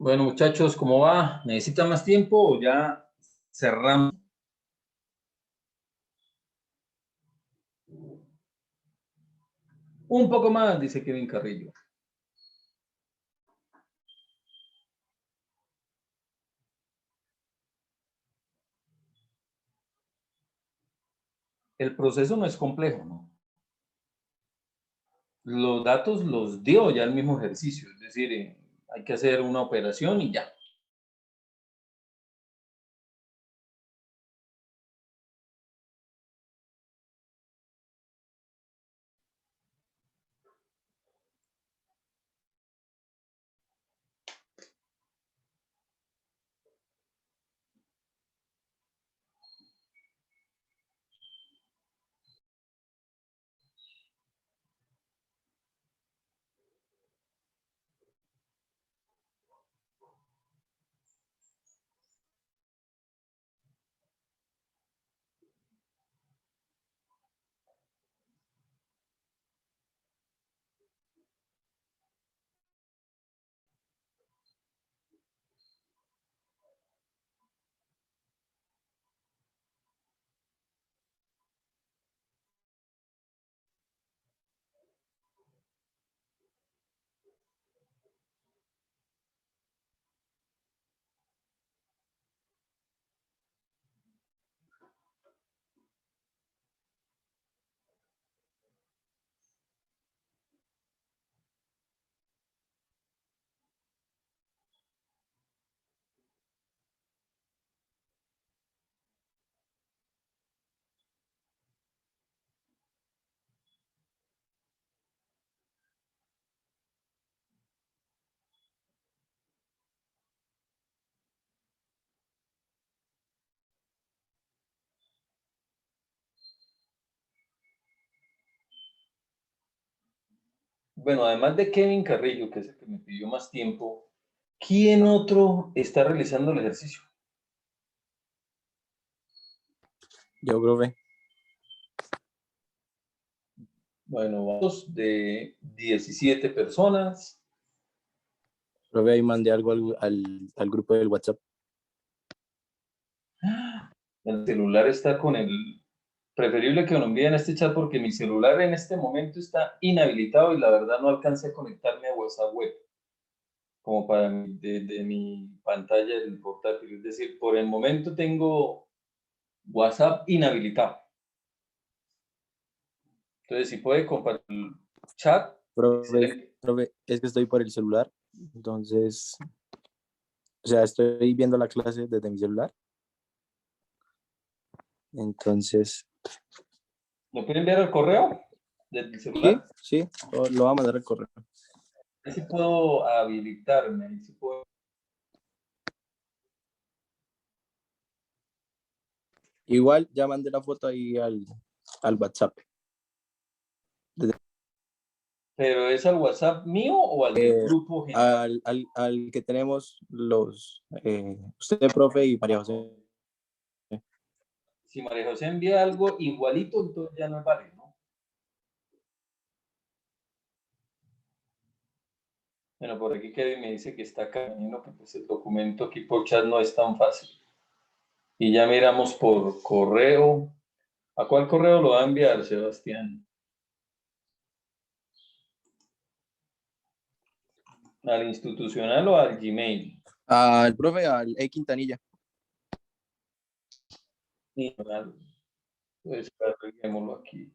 Bueno, muchachos, ¿cómo va? ¿Necesita más tiempo o ya cerramos? Un poco más, dice Kevin Carrillo. El proceso no es complejo, ¿no? Los datos los dio ya el mismo ejercicio, es decir, hay que hacer una operación y ya. Bueno, además de Kevin Carrillo, que es el que me pidió más tiempo, ¿quién otro está realizando el ejercicio? Yo, profe. Bueno, vamos de 17 personas. Profe, ahí mandé algo al grupo del WhatsApp. El celular está con el... Preferible que lo envíen a este chat porque mi celular en este momento está inhabilitado y la verdad no alcancé a conectarme a WhatsApp web como para de mi pantalla del portátil. Es decir, por el momento tengo WhatsApp inhabilitado. Entonces, si puede compartir el chat, Profe, excelente. profe, es que estoy por el celular. Entonces, o sea, estoy viendo la clase desde mi celular. Entonces, ¿Lo puede enviar al correo desde el sí, celular? sí, lo va a mandar al correo. Ahí sí puedo habilitarme, ahí sí puedo. Igual ya mandé la foto ahí al WhatsApp. Pero ¿es al WhatsApp mío o al del grupo general? Al que tenemos usted, profe, y María José. Si María José envía algo igualito, entonces ya no es válido, ¿no? Bueno, por aquí Kevin me dice que está camino, que pues el documento aquí por chat no es tan fácil. Y ya miramos por correo. ¿A cuál correo lo va a enviar, Sebastián? ¿Al institucional o al Gmail? Al profe, al Quintanilla. Sí, pues carguémoslo aquí.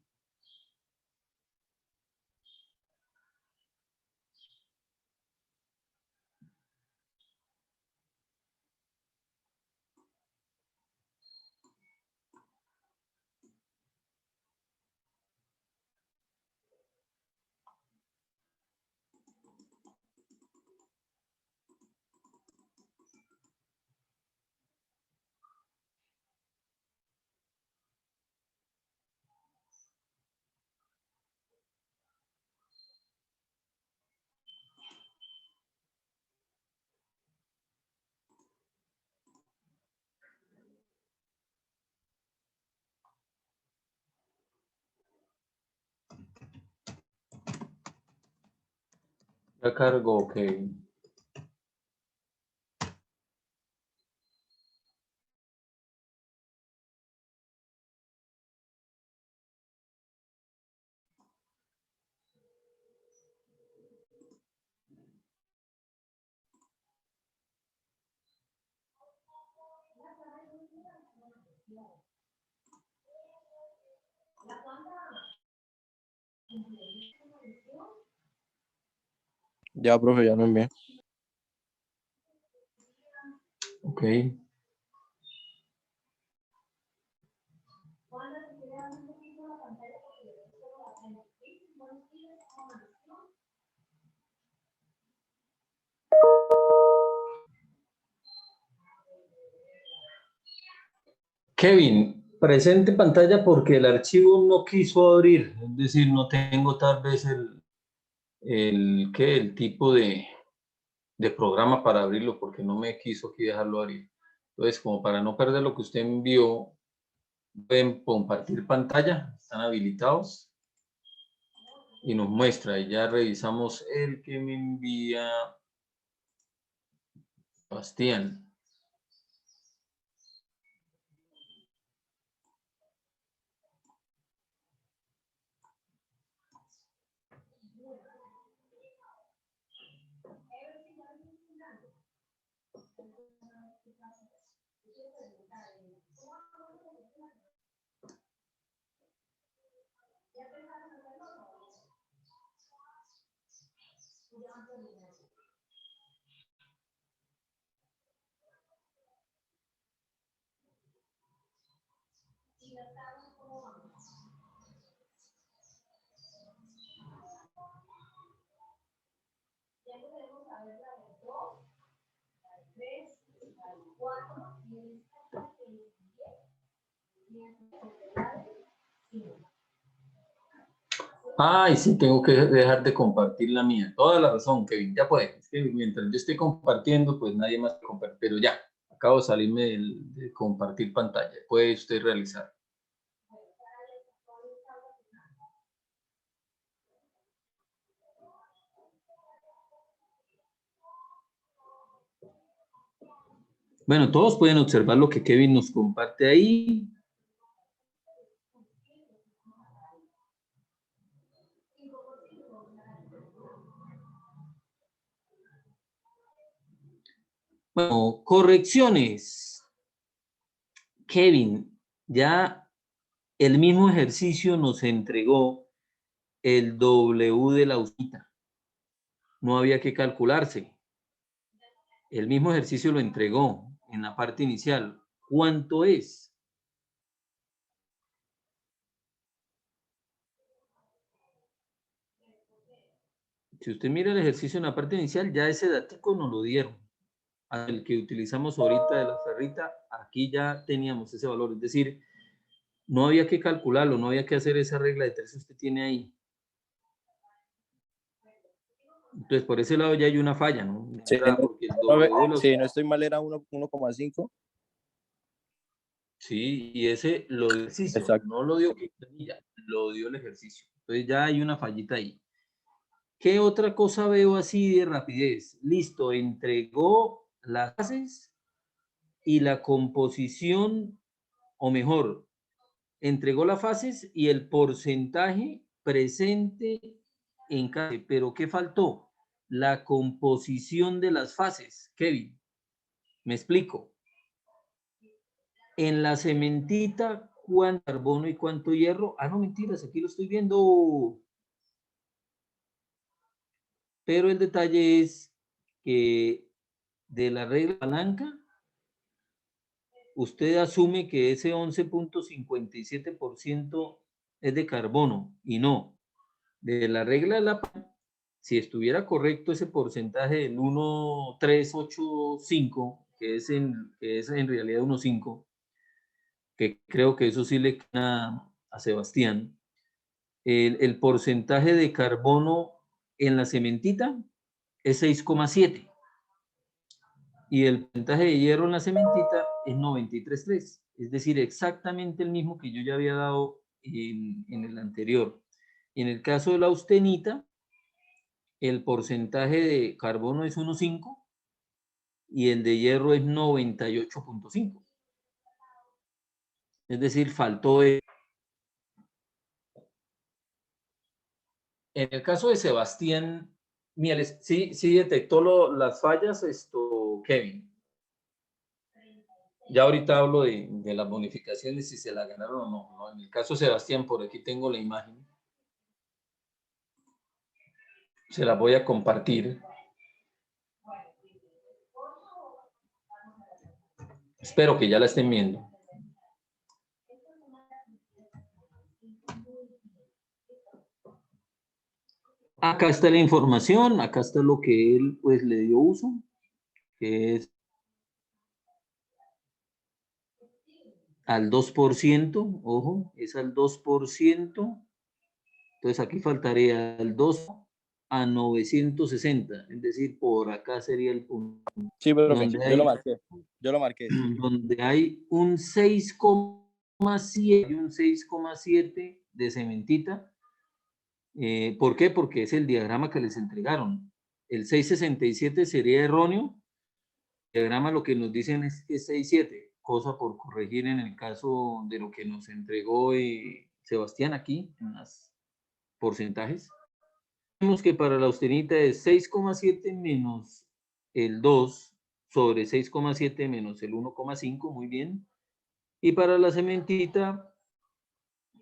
Ya cargo, ok. Ya, profe, ya lo envié. Ok. Kevin, presente pantalla porque el archivo no quiso abrir, es decir, no tengo tal vez el tipo de programa para abrirlo porque no me quiso aquí dejarlo abrir. Entonces, como para no perder lo que usted envió, pueden compartir pantalla, están habilitados y nos muestra. Y ya revisamos el que me envía Bastián. Ay, sí, tengo que dejar de compartir la mía. Toda la razón, Kevin. Ya puede. Es que mientras yo esté compartiendo, pues nadie más comparte. Pero ya, acabo de salirme de compartir pantalla. Puede usted realizar. Bueno, todos pueden observar lo que Kevin nos comparte ahí. Bueno, correcciones. Kevin, ya el mismo ejercicio nos entregó el W de la usita. No había que calcularse. El mismo ejercicio lo entregó en la parte inicial. ¿Cuánto es? Si usted mira el ejercicio en la parte inicial, ya ese datico nos lo dieron. El que utilizamos ahorita de la ferrita, aquí ya teníamos ese valor. Es decir, no había que calcularlo, no había que hacer esa regla de 3 que usted tiene ahí. Entonces, por ese lado ya hay una falla, ¿no? Sí, Porque el W los... sí, no estoy mal, era 1,5. Sí, y ese lo dio el ejercicio, Exacto. no lo dio Quintanilla, lo dio el ejercicio. Entonces ya hay una fallita ahí. ¿Qué otra cosa veo así de rapidez? Listo, entregó las fases y la composición, o mejor, entregó las fases y el porcentaje presente en cada, pero ¿qué faltó? La composición de las fases. Kevin, me explico. En la cementita, ¿cuánto carbono y cuánto hierro? Ah, no, mentiras, aquí lo estoy viendo. Pero el detalle es que de la regla palanca, usted asume que ese 11.57% es de carbono y no. De la regla de la palanca, si estuviera correcto ese porcentaje del 1,385, que es en realidad 1,5, que creo que eso sí le queda a Sebastián, el porcentaje de carbono en la cementita es 6,7 y el porcentaje de hierro en la cementita es 93,3, es decir, exactamente el mismo que yo ya había dado en el anterior. En el caso de la austenita, el porcentaje de carbono es 1,5 y el de hierro es 98,5. Es decir, faltó. En el caso de Sebastián Mieles, sí detectó las fallas, Kevin. Ya ahorita hablo de las bonificaciones, si se la ganaron o no, ¿no? En el caso Sebastián, por aquí tengo la imagen. Se la voy a compartir. Espero que ya la estén viendo. Acá está la información, acá está lo que él pues le dio uso, que es al 2%, ojo, es al 2%. Entonces aquí faltaría el 2 a 960, es decir, por acá sería el punto. Sí, profe, Donde hay, yo lo marqué, sí. donde hay un 6,7 y un 6,7 de cementita. ¿Por qué? Porque es el diagrama que les entregaron. El 667 sería erróneo. El diagrama lo que nos dicen es que es 67, cosa por corregir en el caso de lo que nos entregó Sebastián aquí en los porcentajes. Vemos que para la austenita es 6,7 menos el 2 sobre 6,7 menos el 1,5, muy bien. Y para la cementita,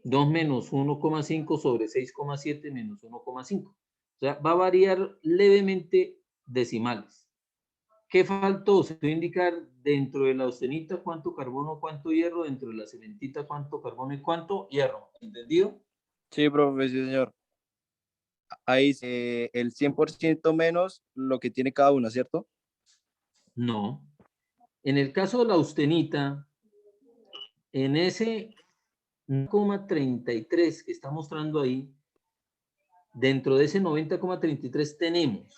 2 menos 1,5 sobre 6,7 menos 1,5. O sea, va a variar levemente decimales. ¿Qué faltó? Se puede indicar dentro de la austenita cuánto carbono, cuánto hierro, dentro de la cementita cuánto carbono y cuánto hierro. ¿Entendido? Sí, profe, sí, señor. Ahí el 100% menos lo que tiene cada uno, ¿cierto? No. En el caso de la austenita, en ese 90,33 que está mostrando ahí, dentro de ese 90,33 tenemos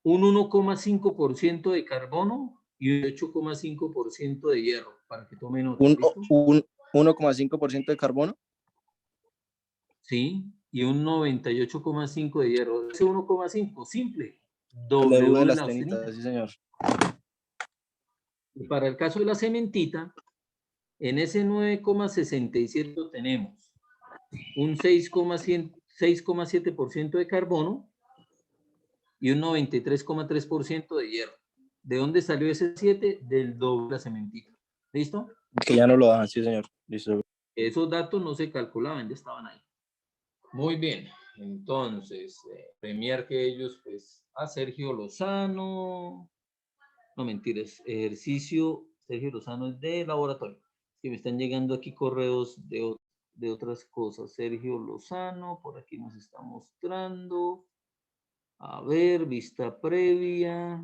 un 1,5% de carbono y un 8,5% de hierro, para que tomen nota, ¿listo? Un 1,5% de carbono. Sí, y un 98,5 de hierro. Ese 1,5, simple. W de W de las la austenita. tenitas, sí, señor. Y para el caso de la cementita, en ese 9,67 tenemos un 6,7% de carbono y un 93,3% de hierro. ¿De dónde salió ese 7? Del doble de la cementita. ¿Listo? Que ya no lo dan, sí, señor. Listo. Esos datos no se calculaban, ya estaban ahí. Muy bien. Entonces, premiar que ellos, pues, a Sergio Lozano. No, mentiras. Ejercicio, Sergio Lozano es de laboratorio. Que me están llegando aquí correos de otras cosas. Sergio Lozano, por aquí nos está mostrando. A ver, vista previa.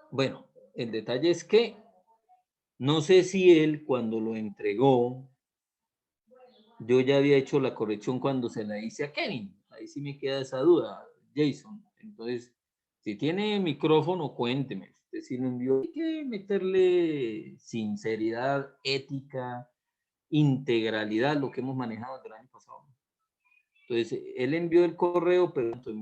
Bueno, el detalle es que no sé si él cuando lo entregó, yo ya había hecho la corrección cuando se la hice a Kevin. Ahí sí me queda esa duda, Jason. Entonces, si tiene micrófono, cuénteme. Usted sí lo envió. Hay que meterle sinceridad, ética, integralidad, lo que hemos manejado desde el año pasado. Entonces, él envió el correo, pero entonces,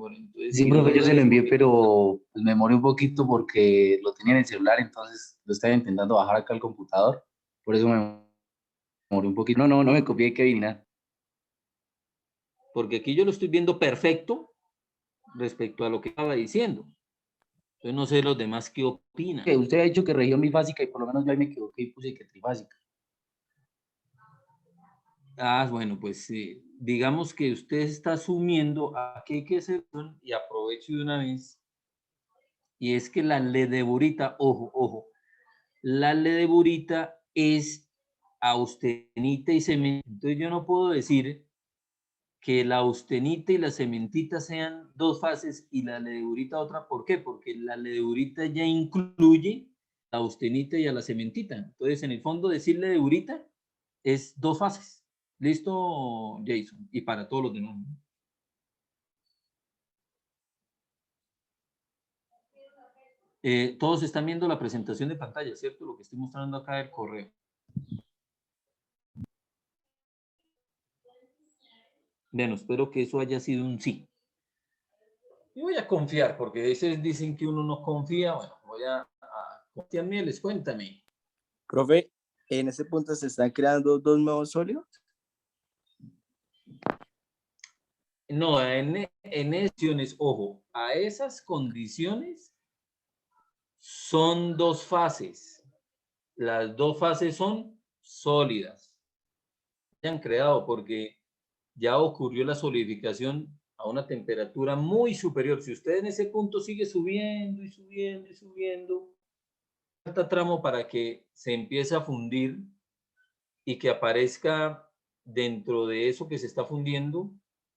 Sí, si profe, yo se lo envié, porque... pero pues, me demoré un poquito porque lo tenía en el celular, entonces lo estaba intentando bajar acá al computador. Por eso me demoré un poquito. No me copié de Kevin, nada. Porque aquí yo lo estoy viendo perfecto respecto a lo que estaba diciendo. Entonces, no sé los demás qué opinan. Usted ha dicho que región bifásica y por lo menos yo ahí me equivoqué y puse que trifásica. Ah, bueno, pues digamos que usted está asumiendo a que hay que hacer, y aprovecho de una vez, y es que la ledeburita, ojo, la ledeburita es austenita y cemento. Entonces yo no puedo decir que la austenita y la cementita sean dos fases y la ledeburita otra. ¿Por qué? Porque la ledeburita ya incluye la austenita y a la cementita. Entonces, en el fondo, decir ledeburita es dos fases. ¿Listo, Jason? Y para todos los demás. Todos están viendo la presentación de pantalla, ¿cierto? Lo que estoy mostrando acá del correo. Bueno, espero que eso haya sido un sí. Yo voy a confiar, porque a veces dicen que uno no confía. Bueno, voy a Cristian Mieles, cuéntame. Profe, en ese punto se están creando dos nuevos sólidos. No, en esas, ojo, a esas condiciones son dos fases. Las dos fases son sólidas. Se han creado porque ya ocurrió la solidificación a una temperatura muy superior. Si usted en ese punto sigue subiendo y subiendo y subiendo, falta tramo para que se empiece a fundir y que aparezca dentro de eso que se está fundiendo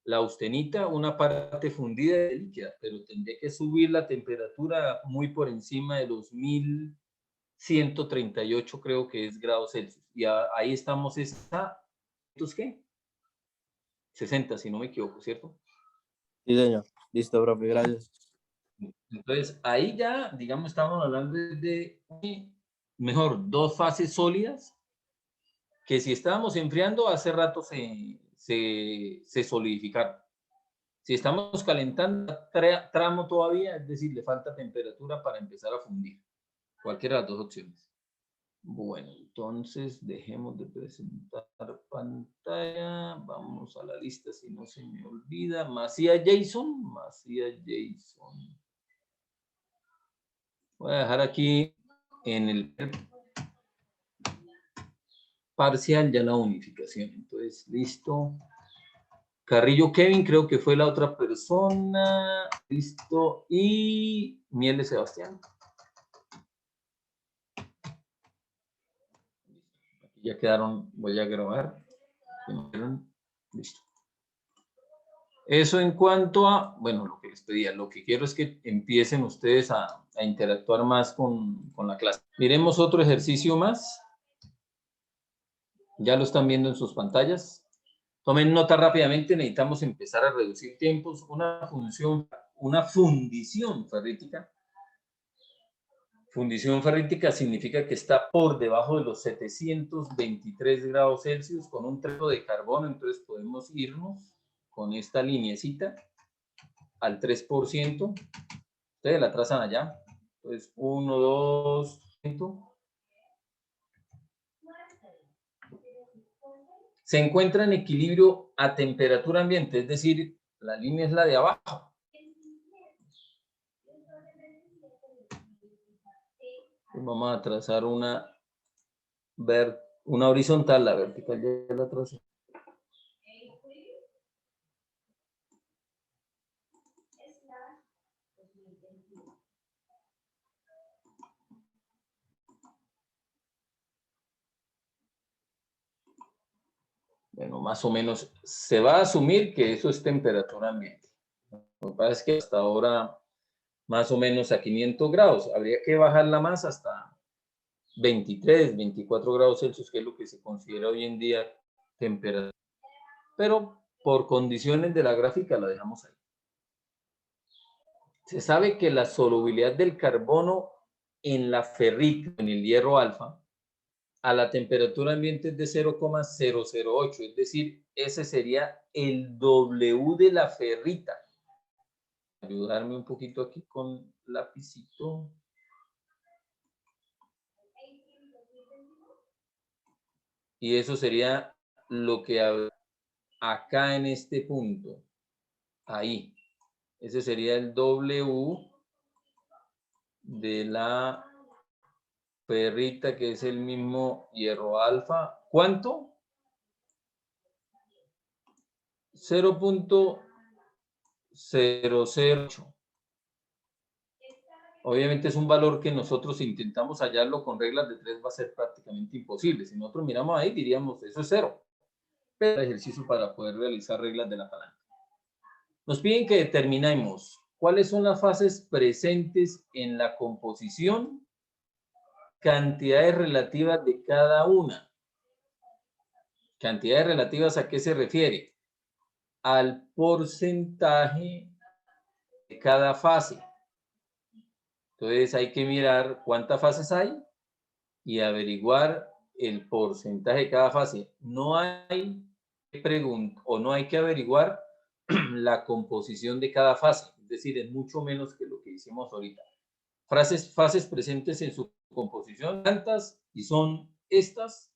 la austenita, una parte fundida de líquida, pero tendría que subir la temperatura muy por encima de los 1138, creo que es grados Celsius. Y ahí estamos, ¿estos qué? 60, si no me equivoco, ¿cierto? Sí, señor. Listo, profe, gracias. Entonces, ahí ya, digamos, estamos hablando de, mejor, dos fases sólidas, que si estábamos enfriando, hace rato se solidificaron. Si estamos calentando tramo todavía, es decir, le falta temperatura para empezar a fundir. Cualquiera de las dos opciones. Bueno, entonces dejemos de presentar pantalla. Vamos a la lista si no se me olvida. Macías Jason. Voy a dejar aquí en el parcial ya la unificación. Entonces, listo. Carrillo Kevin, creo que fue la otra persona. Listo. Y Miel de Sebastián. Aquí ya quedaron, voy a grabar. Listo. Eso en cuanto a, bueno, lo que les pedía, lo que quiero es que empiecen ustedes a interactuar más con la clase. Miremos otro ejercicio más. Ya lo están viendo en sus pantallas. Tomen nota rápidamente, necesitamos empezar a reducir tiempos. Una fundición ferrítica. Fundición ferrítica significa que está por debajo de los 723 grados Celsius con un trecho de carbono, entonces podemos irnos con esta lineecita al 3%. Ustedes la trazan allá. Entonces, 1, 2, se encuentra en equilibrio a temperatura ambiente, es decir, la línea es la de abajo. Vamos a trazar una horizontal, la vertical ya la tracé. Bueno, más o menos se va a asumir que eso es temperatura ambiente. Lo que pasa es que hasta ahora más o menos a 500 grados. Habría que bajarla más hasta 23, 24 grados Celsius, que es lo que se considera hoy en día temperatura. Pero por condiciones de la gráfica la dejamos ahí. Se sabe que la solubilidad del carbono en la ferrita, en el hierro alfa, a la temperatura ambiente es de 0,008, es decir, ese sería el W de la ferrita. Ayudarme un poquito aquí con lapicito. Y eso sería lo que acá en este punto, ahí. Ese sería el W de la ferrita, que es el mismo hierro alfa. ¿Cuánto? 0.008. Obviamente es un valor que nosotros intentamos hallarlo con reglas de 3, va a ser prácticamente imposible. Si nosotros miramos ahí, diríamos, eso es 0. Pero el ejercicio para poder realizar reglas de la palanca. Nos piden que determinemos cuáles son las fases presentes en la composición, cantidades relativas de cada una. ¿Cantidades relativas a qué se refiere? Al porcentaje de cada fase. Entonces hay que mirar cuántas fases hay y averiguar el porcentaje de cada fase. No hay que averiguar la composición de cada fase, es decir, es mucho menos que lo que hicimos ahorita. Fases presentes en su composición, ¿cuántas? Y son estas,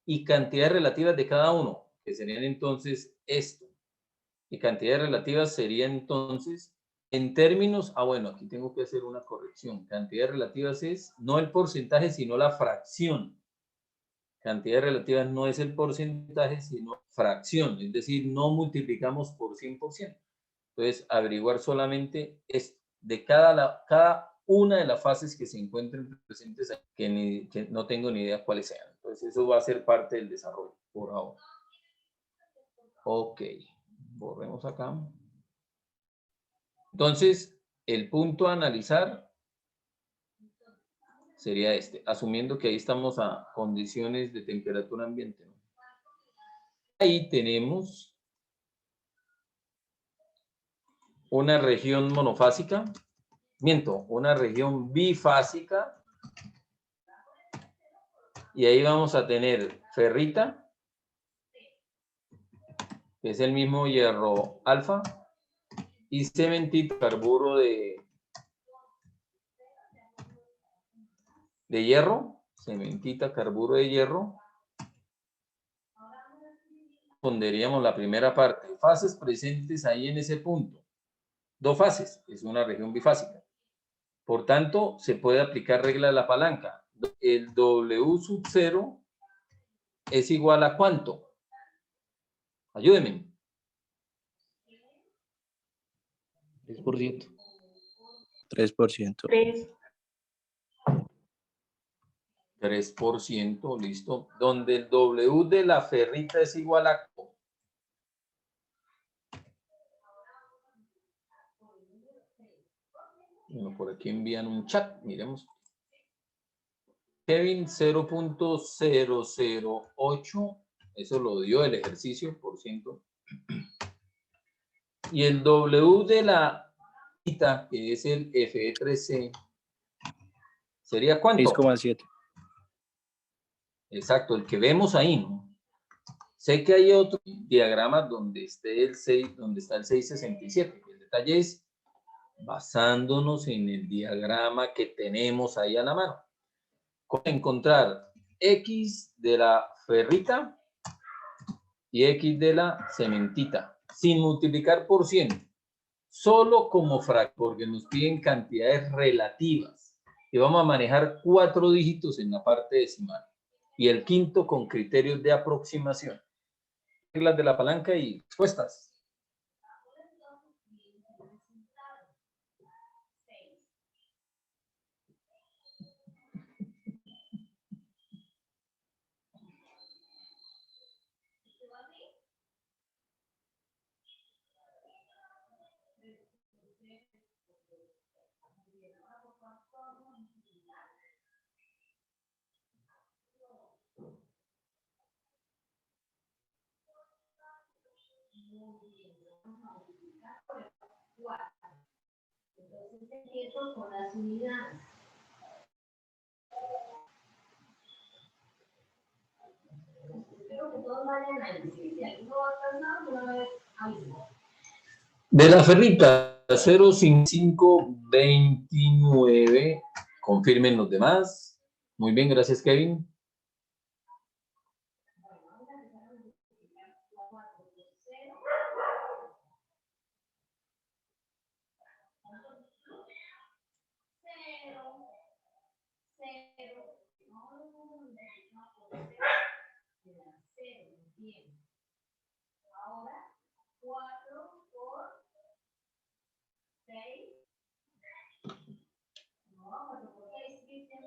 y cantidades relativas de cada uno, que serían entonces esto. Y cantidades relativas sería entonces, en términos, bueno, aquí tengo que hacer una corrección. Cantidades relativas es no el porcentaje, sino la fracción. Cantidades relativas no es el porcentaje, sino fracción. Es decir, no multiplicamos por 100%. Entonces, averiguar solamente es de cada una de las fases que se encuentren presentes, que no tengo ni idea cuáles sean. Entonces, eso va a ser parte del desarrollo por ahora. Ok, borremos acá. Entonces, el punto a analizar sería este, asumiendo que ahí estamos a condiciones de temperatura ambiente, ¿no? Ahí tenemos una región monofásica, una región bifásica, y ahí vamos a tener ferrita, que es el mismo hierro alfa, y cementito, carburo de hierro, cementita, carburo de hierro. Responderíamos la primera parte, fases presentes ahí en ese punto. 2 fases, es una región bifásica. Por tanto, se puede aplicar regla de la palanca. El W sub 0 es igual a ¿cuánto? Ayúdenme. 3%. 3%. 3%, listo. Donde el W de la ferrita es igual a... Bueno, por aquí envían un chat, miremos. Kevin 0.008, eso lo dio el ejercicio, por ciento. Y el W de la ferrita, que es el Fe3C, ¿sería cuánto? 6,7. Exacto, el que vemos ahí, ¿no? Sé que hay otro diagrama donde esté el 6, donde está el 667. El detalle es basándonos en el diagrama que tenemos ahí a la mano. Encontrar X de la ferrita y X de la cementita, sin multiplicar por 100, solo como fracción, porque nos piden cantidades relativas. Y vamos a manejar 4 dígitos en la parte decimal. Y el quinto con criterios de aproximación. Reglas de la palanca y respuestas. Entonces empiezo con las unidades. Espero que todos vayan a decir, si alguno va atrasado, no va a ver algo. De la ferrita 05529, confirmen los demás. Muy bien, gracias Kevin. Ahora, 4 por 6. No, 4 por 6, Cristian.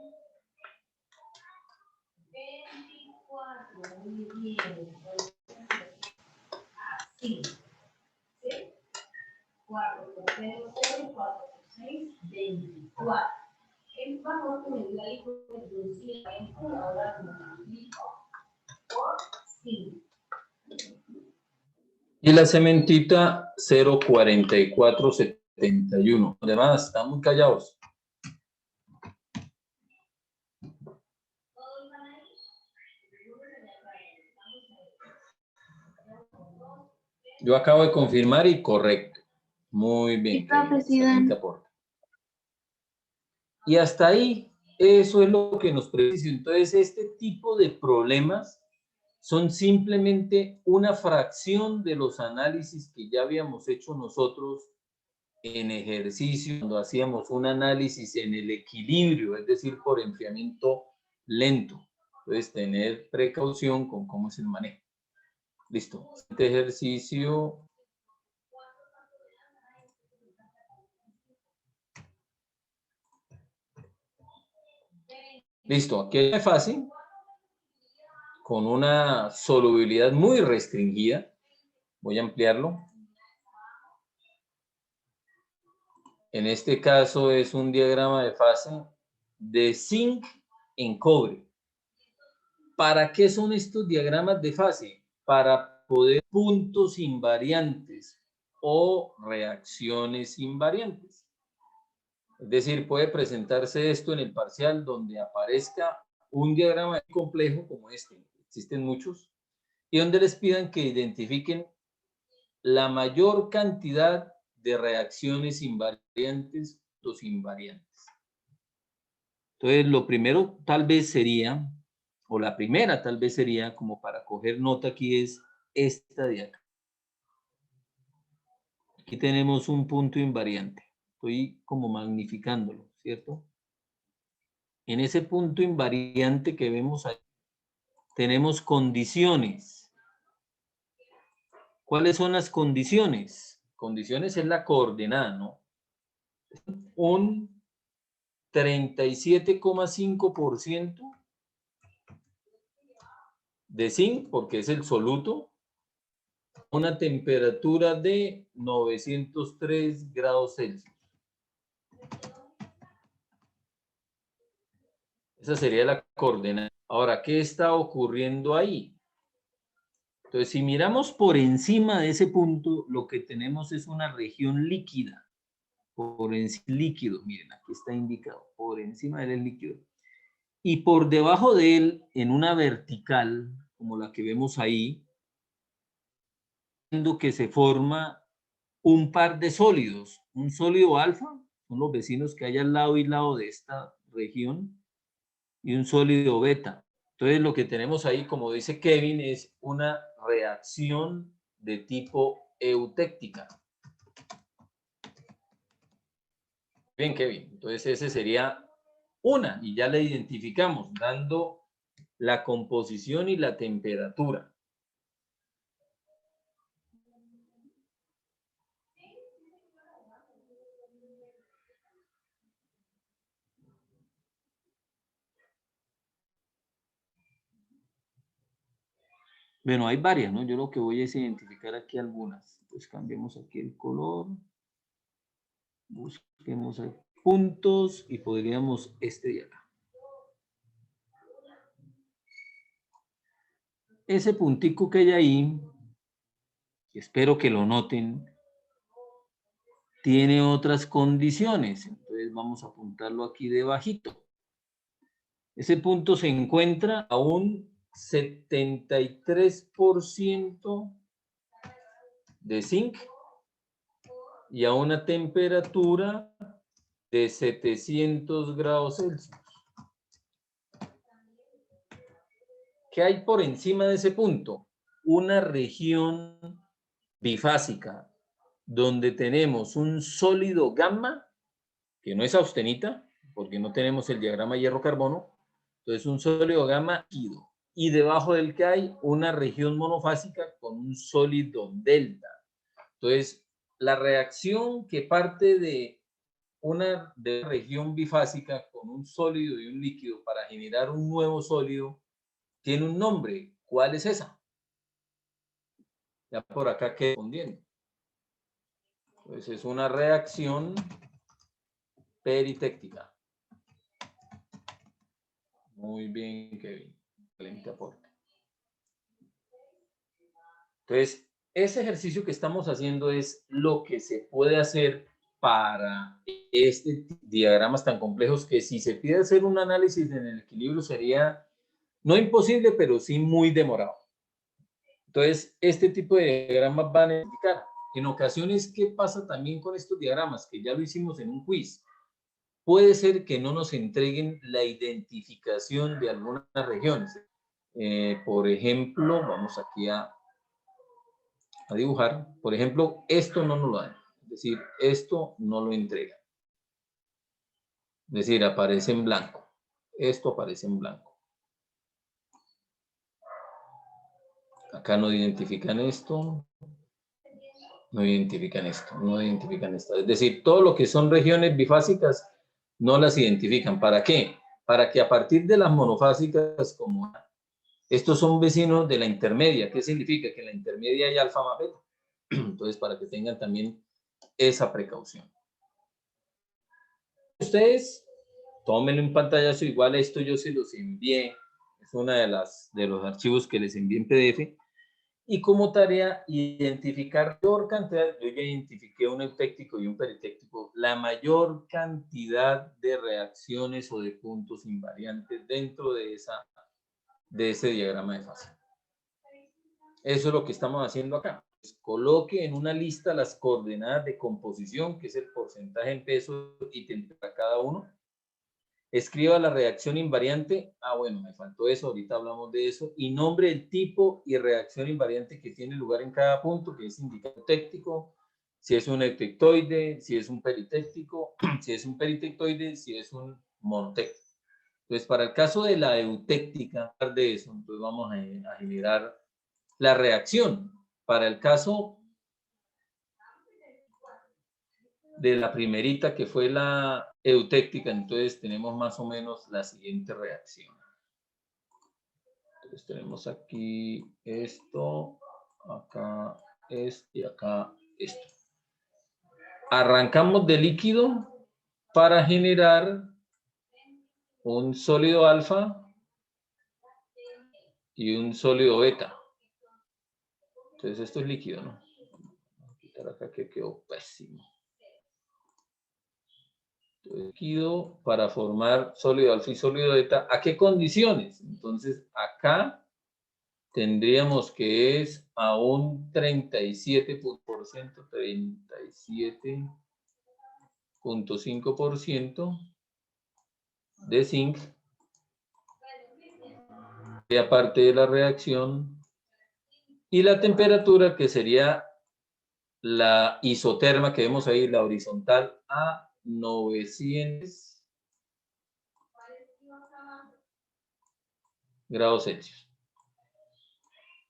24, muy bien. Así. ¿Sí? 4 por 0, 0, 4 por 6, 24. El favor que me dio ahí fue reducir ahora lo multiplico por 5. Y la cementita 04471. Además, están muy callados. Yo acabo de confirmar y correcto. Muy bien. Excelente aporte. Y hasta ahí, eso es lo que nos precisa. Entonces, este tipo de problemas son simplemente una fracción de los análisis que ya habíamos hecho nosotros en ejercicio, cuando hacíamos un análisis en el equilibrio, es decir, por enfriamiento lento. Entonces, tener precaución con cómo es el manejo. Listo. Este ejercicio. Listo. Aquí es fácil. Con una solubilidad muy restringida. Voy a ampliarlo. En este caso es un diagrama de fase de zinc en cobre. ¿Para qué son estos diagramas de fase? Para poder puntos invariantes o reacciones invariantes. Es decir, puede presentarse esto en el parcial donde aparezca un diagrama complejo como este, existen muchos, y donde les pidan que identifiquen la mayor cantidad de reacciones invariantes, puntos invariantes. Entonces, lo primero tal vez sería, o la primera tal vez sería, como para coger nota aquí, es esta de acá. Aquí tenemos un punto invariante. Estoy como magnificándolo, ¿cierto? En ese punto invariante que vemos ahí, tenemos condiciones. ¿Cuáles son las condiciones? Condiciones es la coordenada, ¿no? Un 37,5% de zinc, porque es el soluto, una temperatura de 903 grados Celsius. Esa sería la coordenada. Ahora, ¿qué está ocurriendo ahí? Entonces, si miramos por encima de ese punto, lo que tenemos es una región líquida. Por encima líquido, miren, aquí está indicado, por encima del líquido. Y por debajo de él, en una vertical, como la que vemos ahí, que se forma un par de sólidos, un sólido alfa, son los vecinos que hay al lado y lado de esta región, y un sólido beta. Entonces lo que tenemos ahí, como dice Kevin, es una reacción de tipo eutéctica. Bien, Kevin, entonces ese sería una, y ya la identificamos, dando la composición y la temperatura. Bueno, hay varias, ¿no? Yo lo que voy es identificar aquí algunas. Entonces cambiemos aquí el color. Busquemos aquí puntos y podríamos este de acá. Ese puntico que hay ahí, espero que lo noten, tiene otras condiciones. Entonces vamos a apuntarlo aquí debajito. Ese punto se encuentra a un 73% de zinc y a una temperatura de 700 grados Celsius. ¿Qué hay por encima de ese punto? Una región bifásica donde tenemos un sólido gamma, que no es austenita, porque no tenemos el diagrama hierro-carbono, entonces un sólido gamma líquido. Y debajo del que hay una región monofásica con un sólido delta. Entonces, la reacción que parte de una región bifásica con un sólido y un líquido para generar un nuevo sólido tiene un nombre. ¿Cuál es esa? Ya por acá queda respondiendo. Entonces, es una reacción peritéctica. Muy bien, Kevin. Excelente aporte. Entonces, ese ejercicio que estamos haciendo es lo que se puede hacer para diagramas tan complejos que si se pide hacer un análisis en el equilibrio sería no imposible, pero sí muy demorado. Entonces, este tipo de diagramas van a indicar. En ocasiones, ¿qué pasa también con estos diagramas? Que ya lo hicimos en un quiz. Puede ser que no nos entreguen la identificación de algunas regiones. Por ejemplo, vamos aquí a dibujar. Por ejemplo, esto no nos lo dan. Es decir, esto no lo entrega. Es decir, aparece en blanco. Esto aparece en blanco. Acá no identifican esto. No identifican esto. No identifican esto. Es decir, todo lo que son regiones bifásicas no las identifican. ¿Para qué? Para que a partir de las monofásicas, como estos son vecinos de la intermedia. ¿Qué significa? Que en la intermedia hay alfa más beta. Entonces, para que tengan también esa precaución. Ustedes tómenlo en pantallazo. Igual esto yo se los envié. Es una de los archivos que les envié en PDF. Y como tarea, identificar mayor cantidad. Yo ya identifiqué un eutéctico y un peritéctico. La mayor cantidad de reacciones o de puntos invariantes dentro de ese diagrama de fase. Eso es lo que estamos haciendo acá. Pues coloque en una lista las coordenadas de composición, que es el porcentaje en peso y temperatura cada uno. Escriba la reacción invariante. Bueno, me faltó eso, ahorita hablamos de eso. Y nombre el tipo y reacción invariante que tiene lugar en cada punto, que es indicado eutéctico, si es un eutectoide, si es un peritéctico, si es un peritectoide, si es un monotéctico. Entonces, para el caso de la eutéctica, de eso, entonces vamos a generar la reacción. Para el caso de la primerita, que fue la eutéctica, entonces tenemos más o menos la siguiente reacción. Entonces tenemos aquí esto, acá esto y acá esto. Arrancamos de líquido para generar un sólido alfa y un sólido beta. Entonces esto es líquido, ¿no? Voy a quitar acá que quedó pésimo. Líquido para formar sólido alfa y sólido beta. ¿A qué condiciones? Entonces acá tendríamos que es a un 37%, 37.5% de zinc. Y aparte de la reacción. Y la temperatura, que sería la isoterma que vemos ahí, la horizontal, a 900 grados Celsius.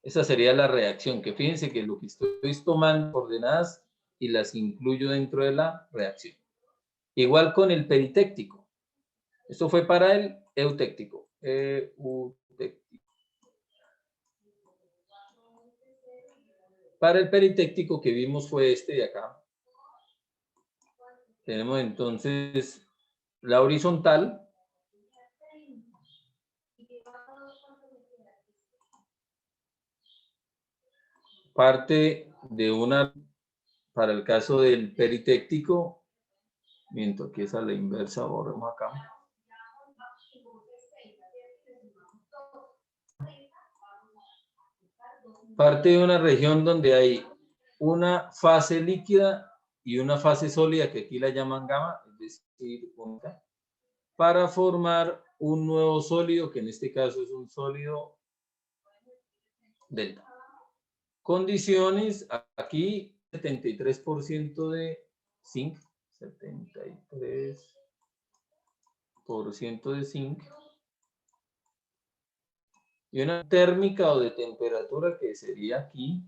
Esa sería la reacción, que fíjense que lo que estoy tomando coordenadas y las incluyo dentro de la reacción. Igual con el peritéctico. Esto fue para el eutéctico. Para el peritéctico que vimos fue este de acá. Tenemos entonces la horizontal. Parte de una, para el caso del peritéctico, mientras que es a la inversa, borremos acá. Parte de una región donde hay una fase líquida y una fase sólida, que aquí la llaman gamma, es decir, para formar un nuevo sólido, que en este caso es un sólido delta. Condiciones, aquí 73% de zinc, 73% de zinc, y una térmica o de temperatura que sería aquí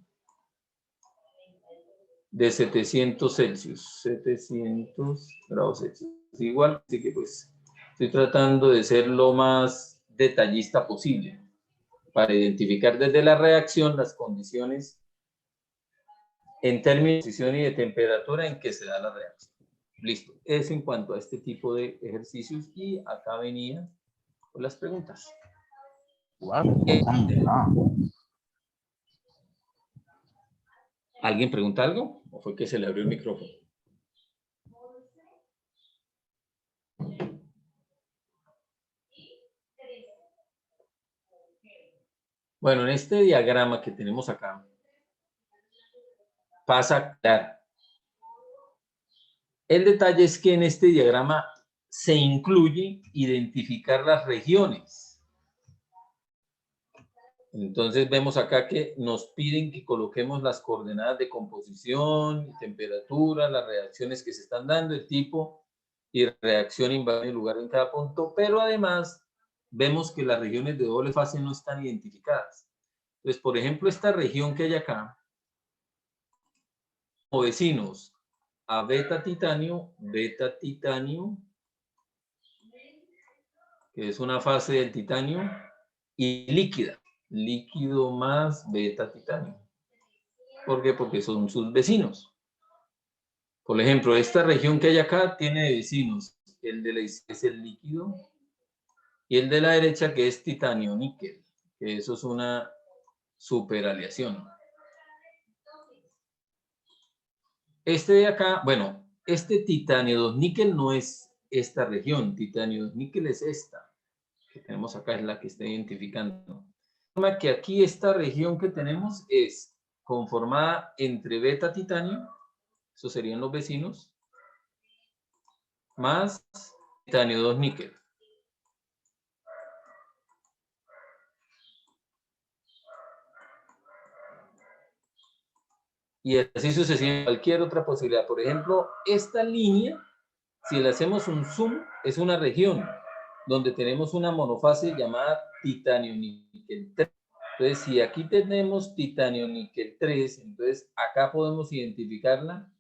de 700 Celsius, 700 grados Celsius. Igual, así que pues estoy tratando de ser lo más detallista posible para identificar desde la reacción las condiciones en términos de posición y de temperatura en que se da la reacción. Listo. Eso en cuanto a este tipo de ejercicios, y acá venían las preguntas. ¿Alguien pregunta algo? ¿O fue que se le abrió el micrófono? Bueno, en este diagrama que tenemos acá, pasa claro. El detalle es que en este diagrama se incluye identificar las regiones. Entonces vemos acá que nos piden que coloquemos las coordenadas de composición, temperatura, las reacciones que se están dando, el tipo y reacción invariante en lugar en cada punto, pero además vemos que las regiones de doble fase no están identificadas. Entonces, por ejemplo, esta región que hay acá, como vecinos a beta titanio, que es una fase del titanio, y líquida, líquido más beta titanio. ¿Por qué? Porque son sus vecinos. Por ejemplo, esta región que hay acá tiene vecinos. El de la izquierda es el líquido y el de la derecha que es titanio níquel, que eso es una superaleación. Este de acá, bueno, este titanio 2 níquel no es esta región, titanio 2 níquel es esta, que tenemos acá, es la que está identificando. De forma que aquí esta región que tenemos es conformada entre beta titanio, esos serían los vecinos, más titanio 2 níquel. Y así sucesivamente, cualquier otra posibilidad. Por ejemplo, esta línea, si le hacemos un zoom, es una región donde tenemos una monofase llamada titanio níquel 3. Entonces, si aquí tenemos titanio níquel 3, entonces acá podemos identificarla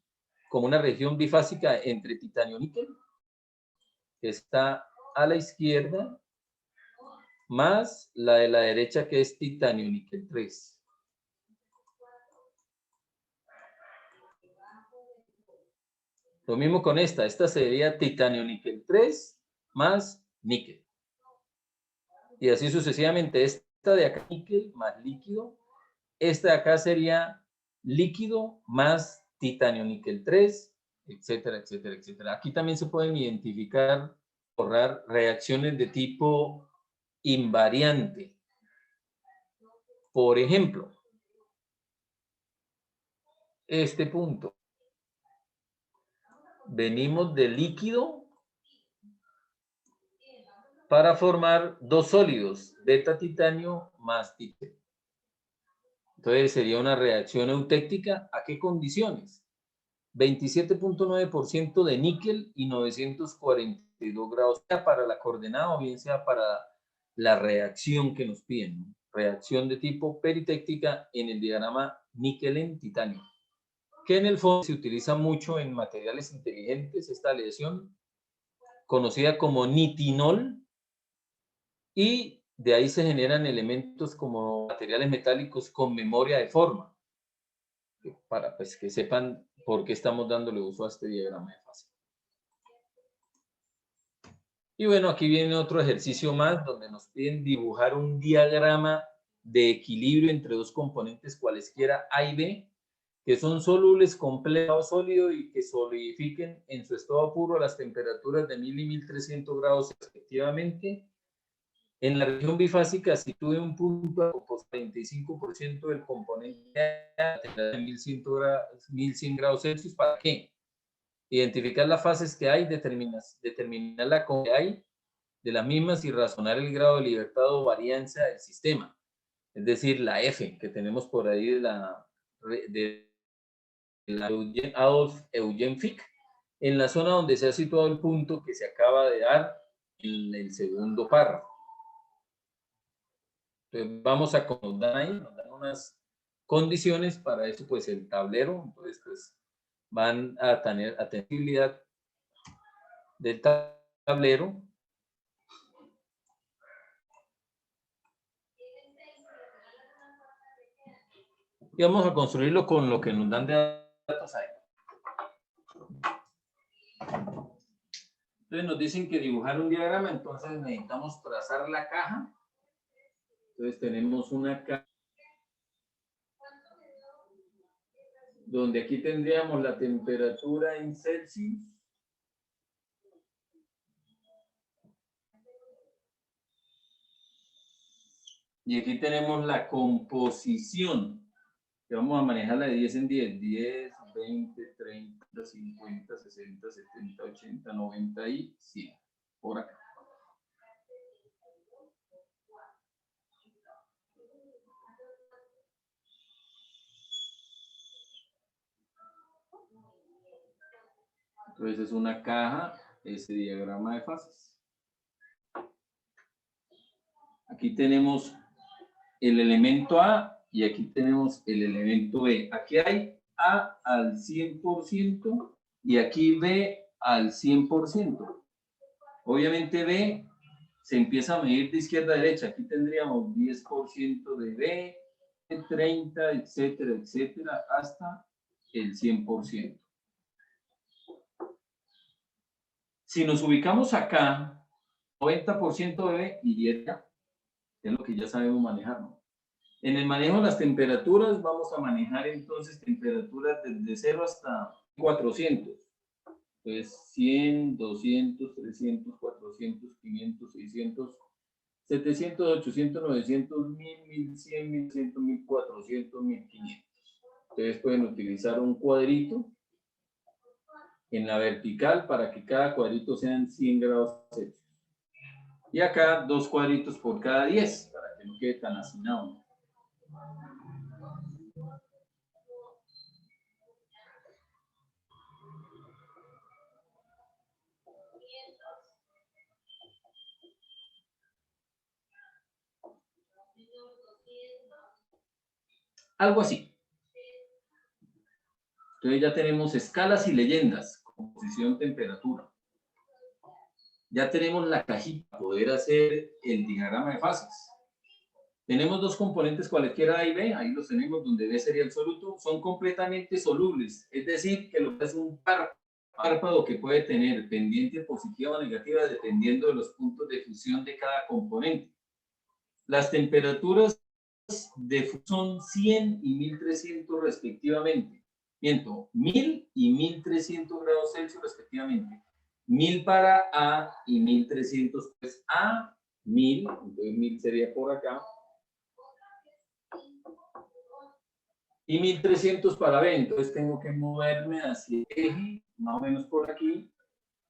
como una región bifásica entre titanio níquel, que está a la izquierda, más la de la derecha, que es titanio níquel 3. Lo mismo con esta sería titanio níquel 3 más níquel. Y así sucesivamente, esta de acá níquel más líquido, esta de acá sería líquido más titanio níquel 3, etcétera, etcétera, etcétera. Aquí también se pueden identificar, borrar reacciones de tipo invariante. Por ejemplo, este punto. Venimos de líquido para formar dos sólidos, beta titanio más titanio. Entonces sería una reacción eutéctica. ¿A qué condiciones? 27.9% de níquel y 942 grados, sea para la coordenada o bien sea para la reacción que nos piden, ¿no? Reacción de tipo peritéctica en el diagrama níquel en titanio, que en el fondo se utiliza mucho en materiales inteligentes, esta aleación conocida como nitinol, y de ahí se generan elementos como materiales metálicos con memoria de forma, para pues, que sepan por qué estamos dándole uso a este diagrama de fase. Y bueno, aquí viene otro ejercicio más donde nos piden dibujar un diagrama de equilibrio entre dos componentes cualesquiera A y B, que son solubles complejo sólido y que solidifiquen en su estado puro a las temperaturas de 1000 y 1300 grados respectivamente. En la región bifásica sitúe un punto a 25% del componente de 1100 grados Celsius. ¿Para qué? Identificar las fases que hay, determinar la que hay de las mismas y razonar el grado de libertad o varianza del sistema. Es decir, la F que tenemos por ahí de la Adolf Eugen Fick, en la zona donde se ha situado el punto que se acaba de dar en el segundo párrafo. Entonces vamos a acomodar ahí, nos dan unas condiciones para eso, pues el tablero, entonces pues van a tener atendibilidad del tablero. Y vamos a construirlo con lo que nos dan de datos ahí. Entonces nos dicen que dibujar un diagrama, entonces necesitamos trazar la caja. Entonces tenemos una caja donde aquí tendríamos la temperatura en Celsius. Y aquí tenemos la composición, que vamos a manejarla de 10 en 10, 10, 20, 30, 50, 60, 70, 80, 90 y 100, por acá. Entonces es una caja, ese diagrama de fases. Aquí tenemos el elemento A y aquí tenemos el elemento B. Aquí hay A al 100% y aquí B al 100%. Obviamente B se empieza a medir de izquierda a derecha. Aquí tendríamos 10% de B, 30, etcétera, etcétera, hasta el 100%. Si nos ubicamos acá, 90% de B iría, es lo que ya sabemos manejar, ¿no? En el manejo de las temperaturas vamos a manejar entonces temperaturas desde 0 hasta 400. Entonces 100, 200, 300, 400, 500, 600, 700, 800, 900, 1000, 1100, 1100, 1400, 1500. Ustedes pueden utilizar un cuadrito en la vertical para que cada cuadrito sean 100 grados Celsius. Y acá 2 cuadritos por cada 10 para que no quede tan hacinado. Algo así. Entonces ya tenemos escalas y leyendas, composición, temperatura. Ya tenemos la cajita para poder hacer el diagrama de fases. Tenemos dos componentes cualquiera A y B, ahí los tenemos donde B sería el soluto, son completamente solubles, es decir, que lo que es un párpado que puede tener pendiente positiva o negativa dependiendo de los puntos de fusión de cada componente. Las temperaturas de fusión son 100 y 1300 respectivamente. Miento, 1000 y 1300 grados Celsius respectivamente. 1000 para A y 1300, pues A, 1000, entonces 1000 sería por acá. Y 1300 para B, entonces tengo que moverme hacia el eje, más o menos por aquí,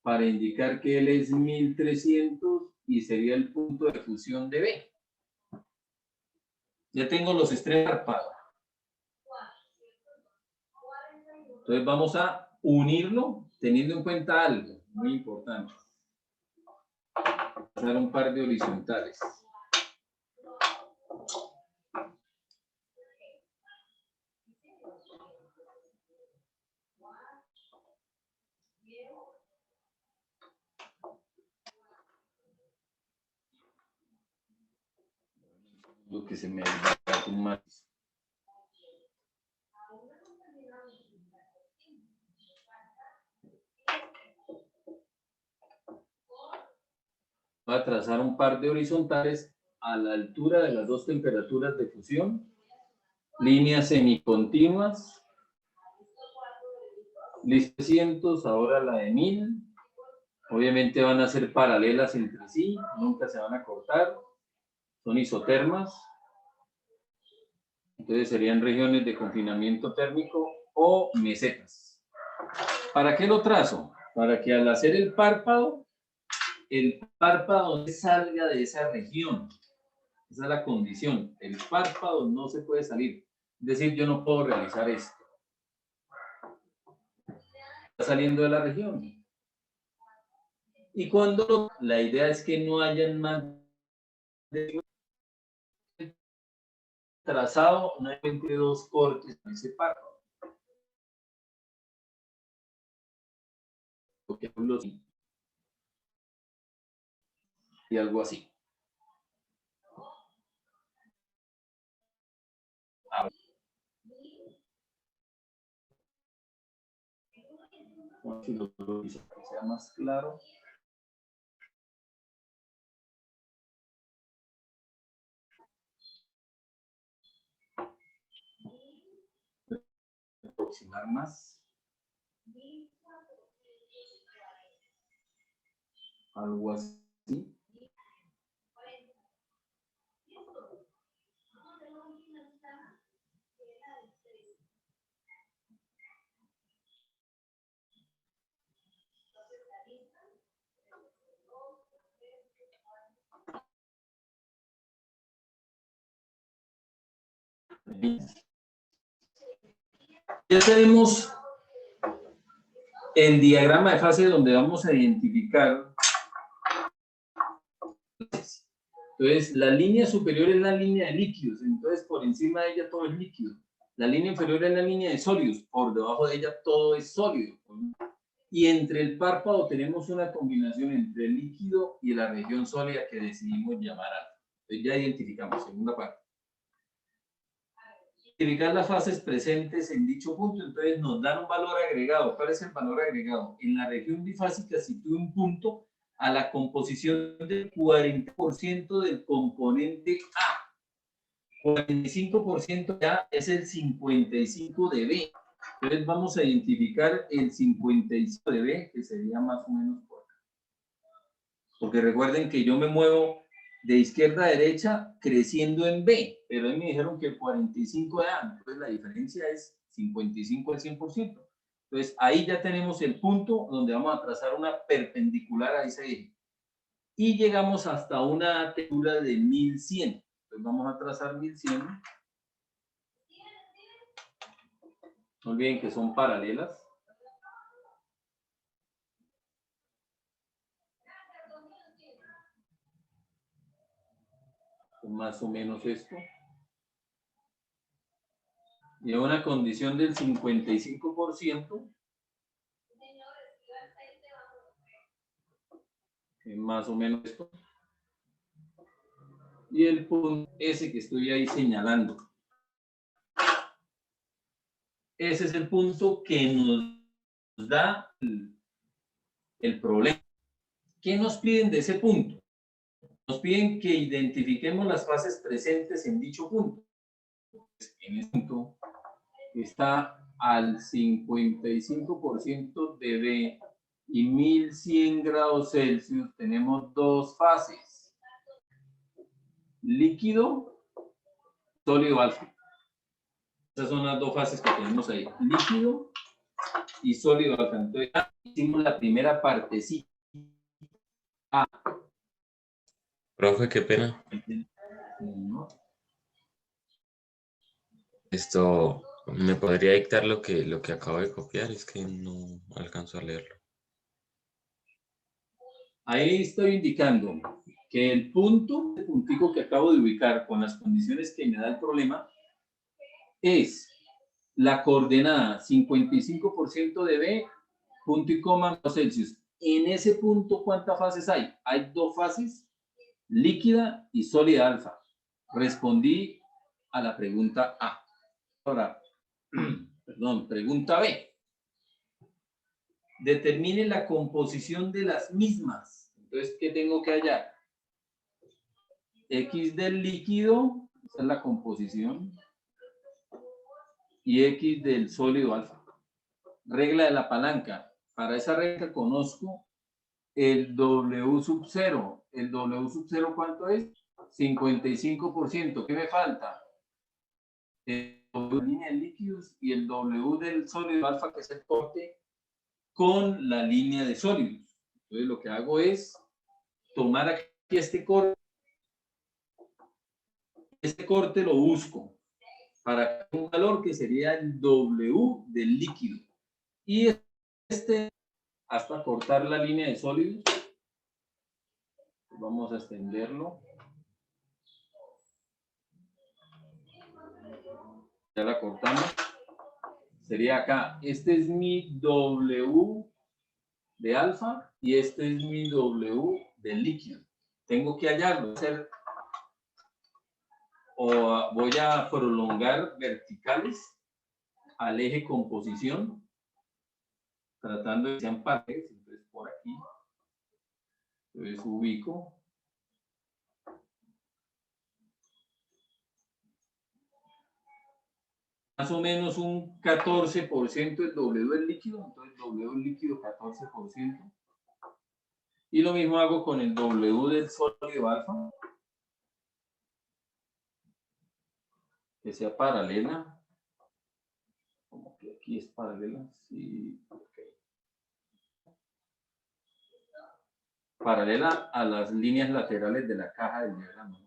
para indicar que él es 1300 y sería el punto de fusión de B. Ya tengo los extremos párpados. Entonces vamos a unirlo teniendo en cuenta algo muy importante. Pasar un par de horizontales. Lo que se me da un matiz. Voy a trazar un par de horizontales a la altura de las dos temperaturas de fusión, líneas semicontinuas, listo 300, ahora la de 1000, obviamente van a ser paralelas entre sí, nunca se van a cortar, son isotermas, entonces serían regiones de confinamiento térmico o mesetas. ¿Para qué lo trazo? Para que al hacer el párpado salga de esa región. Esa es la condición. El párpado no se puede salir. Es decir, yo no puedo realizar esto. Está saliendo de la región. Y cuando la idea es que no hayan más de trazado, no hay entre dos cortes en ese párpado. Y algo así. Si lo que sea más claro. Aproximar más. Algo así. Ya tenemos el diagrama de fase donde vamos a identificar. Entonces, la línea superior es la línea de líquidos, entonces por encima de ella todo es líquido. La línea inferior es la línea de sólidos, por debajo de ella todo es sólido. Y entre el párpado tenemos una combinación entre el líquido y la región sólida que decidimos llamar alfa. Entonces ya identificamos, segunda parte. Identificar las fases presentes en dicho punto, entonces nos dan un valor agregado. ¿Cuál es el valor agregado? En la región bifásica sitúa un punto a la composición del 40% del componente A. 45% ya es el 55 de B. Entonces vamos a identificar el 55 de B, que sería más o menos por acá. Porque recuerden que yo me muevo de izquierda a derecha creciendo en B, pero ahí me dijeron que el 45 de A, entonces la diferencia es 55 al 100%. Entonces ahí ya tenemos el punto donde vamos a trazar una perpendicular a ese eje. Y llegamos hasta una textura de 1100. Entonces vamos a trazar 1100. No olviden que son paralelas. Más o menos esto. Y a una condición del 55%. Más o menos esto. Y el punto ese que estoy ahí señalando. Ese es el punto que nos da el problema. ¿Qué nos piden de ese punto? Nos piden que identifiquemos las fases presentes en dicho punto. En este punto está al 55% de B y 1100 grados Celsius. Tenemos dos fases. Líquido, sólido alfa. Esas son las dos fases que tenemos ahí. Líquido y sólido alfa. Entonces, ya hicimos la primera partecita. Profe, qué pena. Esto, ¿me podría dictar lo que acabo de copiar? Es que no alcanzo a leerlo. Ahí estoy indicando que el punto, el puntico que acabo de ubicar con las condiciones que me da el problema, es la coordenada 55% de B, punto y coma, Celsius. En ese punto, ¿cuántas fases hay? Hay dos fases, líquida y sólida alfa. Respondí a la pregunta A. Ahora, perdón, pregunta B. Determine la composición de las mismas. Entonces, ¿qué tengo que hallar? X del líquido, esa es la composición, y X del sólido alfa. Regla de la palanca. Para esa regla conozco el W sub 0. ¿El W sub 0 cuánto es? 55%. ¿Qué me falta? El W de línea de líquidos y el W del sólido alfa, que es el corte con la línea de sólidos. Entonces lo que hago es tomar aquí este corte. Este corte lo busco para un valor que sería el W del líquido. Y este, hasta cortar la línea de sólidos, vamos a extenderlo. Ya la cortamos. Sería acá. Este es mi W de alfa y este es mi W del líquido. Tengo que hallarlo. O voy a prolongar verticales al eje composición, tratando de que sean pares. Entonces por aquí, entonces ubico. Más o menos un 14% el W del líquido, entonces W del líquido 14%. Y lo mismo hago con el W del sólido alfa, que sea paralela. Como que aquí es paralela, sí, okay. Paralela a las líneas laterales de la caja del diagrama.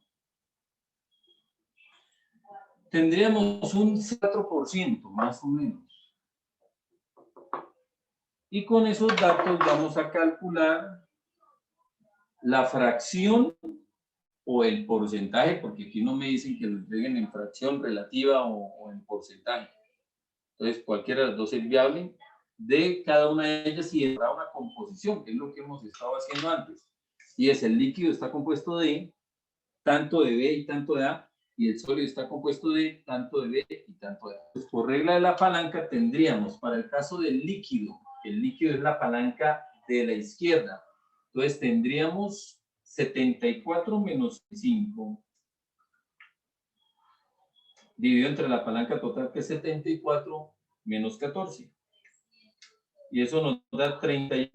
Tendríamos un 4%, más o menos. Y con esos datos vamos a calcular la fracción o el porcentaje, porque aquí no me dicen que lo entreguen en fracción relativa o en porcentaje. Entonces, cualquiera de las dos es viable de cada una de ellas y habrá una composición, que es lo que hemos estado haciendo antes. Y es el líquido está compuesto de tanto de B y tanto de A, y el sólido está compuesto de tanto de B y tanto de A. Pues por regla de la palanca tendríamos, para el caso del líquido, el líquido es la palanca de la izquierda. Entonces tendríamos 74 menos 5 dividido entre la palanca total, que es 74 menos 14. Y eso nos da 37%.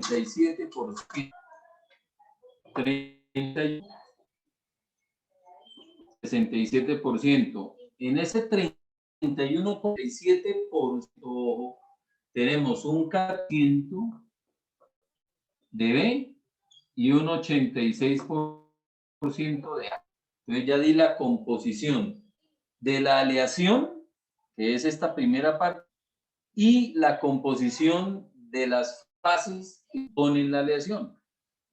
67%. En ese 31,7% tenemos un 4% de B y un 86% de A. Entonces ya di la composición de la aleación, que es esta primera parte, y la composición de las fases que ponen la aleación,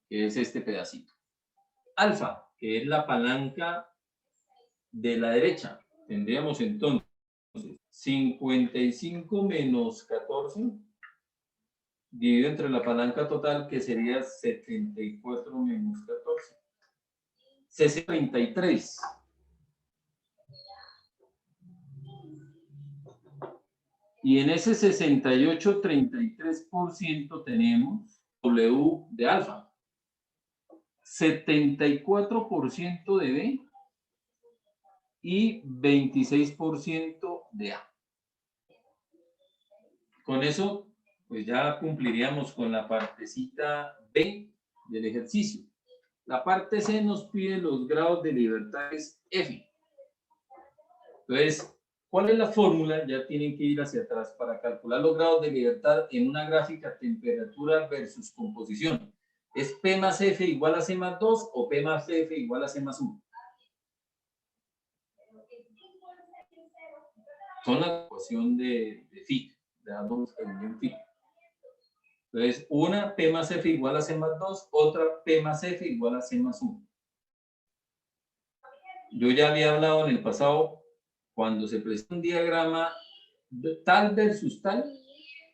que es este pedacito. Alfa, que es la palanca de la derecha. Tendríamos entonces 55 menos 14 dividido entre la palanca total, que sería 74 menos 14. 63. Y en ese 68,33% tenemos W de alfa, 74% de B y 26% de A. Con eso, pues ya cumpliríamos con la partecita B del ejercicio. La parte C nos pide los grados de libertades F. Entonces, ¿cuál es la fórmula? Ya tienen que ir hacia atrás para calcular los grados de libertad en una gráfica temperatura versus composición. ¿Es P más F igual a C más 2 o P más F igual a C más 1? Son la ecuación de Fick, de la unión Fick. Entonces, una P más F igual a C más 2, otra P más F igual a C más 1. Yo ya había hablado en el pasado, cuando se presenta un diagrama tal versus tal,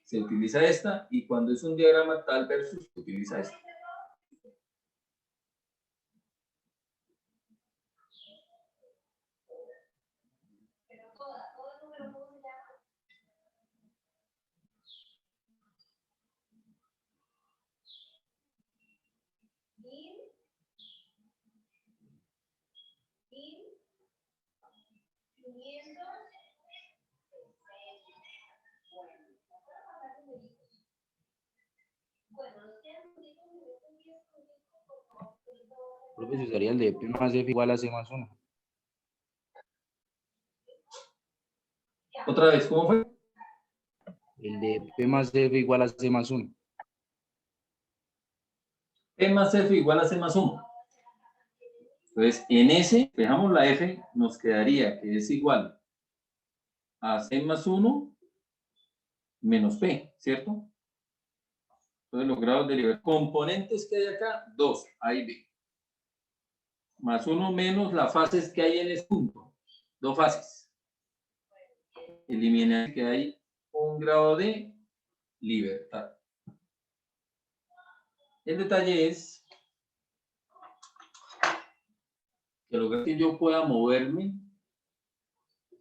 se utiliza esta, y cuando es un diagrama tal versus, se utiliza esta. Profe, se usaría el de P más F igual a C más 1. Otra vez, ¿cómo fue? El de P más F igual a C más 1. P más F igual a C más 1. Entonces, en ese, dejamos la F, nos quedaría que es igual a C más 1 menos P, ¿cierto? Entonces, los grados de libertad. Componentes que hay acá, 2, A y B. Más 1 menos las fases que hay en este punto. 2 fases. Eliminar que hay un grado de libertad. El detalle es que lograr que yo pueda moverme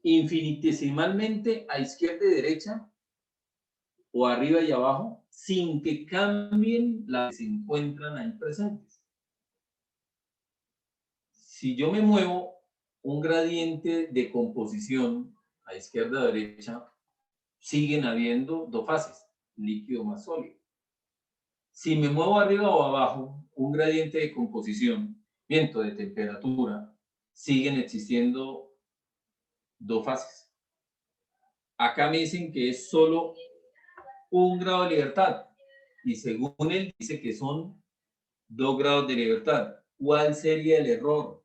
infinitesimalmente a izquierda y derecha o arriba y abajo sin que cambien las que se encuentran ahí presentes. Si yo me muevo un gradiente de composición a izquierda o derecha, siguen habiendo dos fases, líquido más sólido. Si me muevo arriba o abajo, un gradiente de composición, viento de temperatura, siguen existiendo dos fases. Acá me dicen que es solo un grado de libertad y según él dice que son 2 grados de libertad. ¿Cuál sería el error?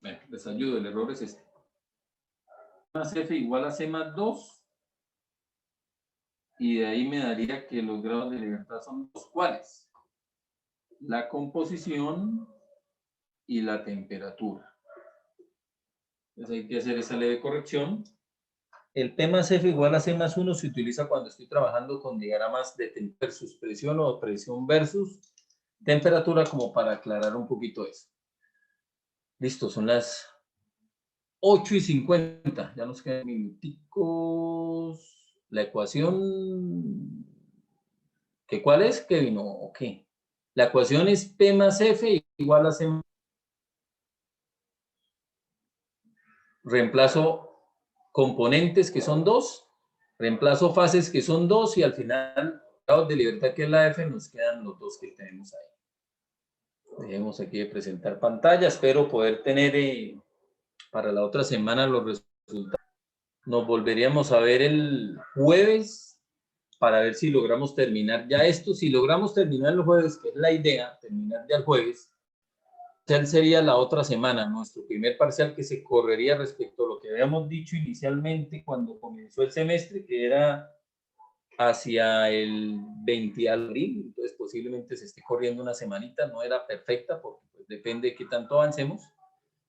Bueno, les ayudo, el error es este. Más F igual a C más 2. Y de ahí me daría que los grados de libertad son los cuales. La composición y la temperatura. Entonces hay que hacer esa leve corrección. El P más F igual a C más 1 se utiliza cuando estoy trabajando con diagramas de versus presión o presión versus temperatura, como para aclarar un poquito eso. Listo, son las 8:50. Ya nos quedan minuticos. La ecuación, ¿que cuál es, Kevin? ¿O qué? La ecuación es P más F igual a C. Reemplazo componentes, que son 2, reemplazo fases, que son 2, y al final, grados de libertad, que es la F, nos quedan los 2 que tenemos ahí. Dejemos aquí de presentar pantalla. Espero poder tener para la otra semana los resultados. Nos volveríamos a ver el jueves para ver si logramos terminar ya esto. Si logramos terminar el jueves, que es la idea, terminar ya el jueves, sería la otra semana, nuestro primer parcial, que se correría respecto a lo que habíamos dicho inicialmente cuando comenzó el semestre, que era hacia el 20 de abril. Entonces posiblemente se esté corriendo una semanita. No era perfecta porque pues, depende de qué tanto avancemos.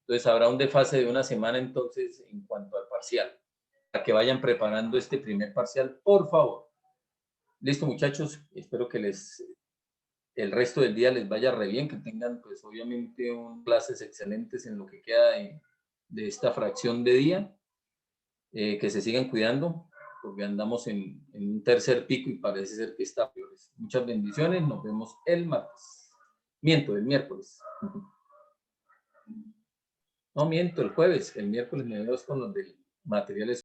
Entonces habrá un desfase de una semana entonces en cuanto al parcial, para que vayan preparando este primer parcial, por favor. Listo, muchachos, espero que el resto del día les vaya re bien, que tengan pues obviamente clases excelentes en lo que queda de esta fracción de día, que se sigan cuidando, porque andamos en un tercer pico y parece ser que está peor. Muchas bendiciones, nos vemos el martes. Miento, el miércoles. No miento, el jueves. El miércoles me veo con los de materiales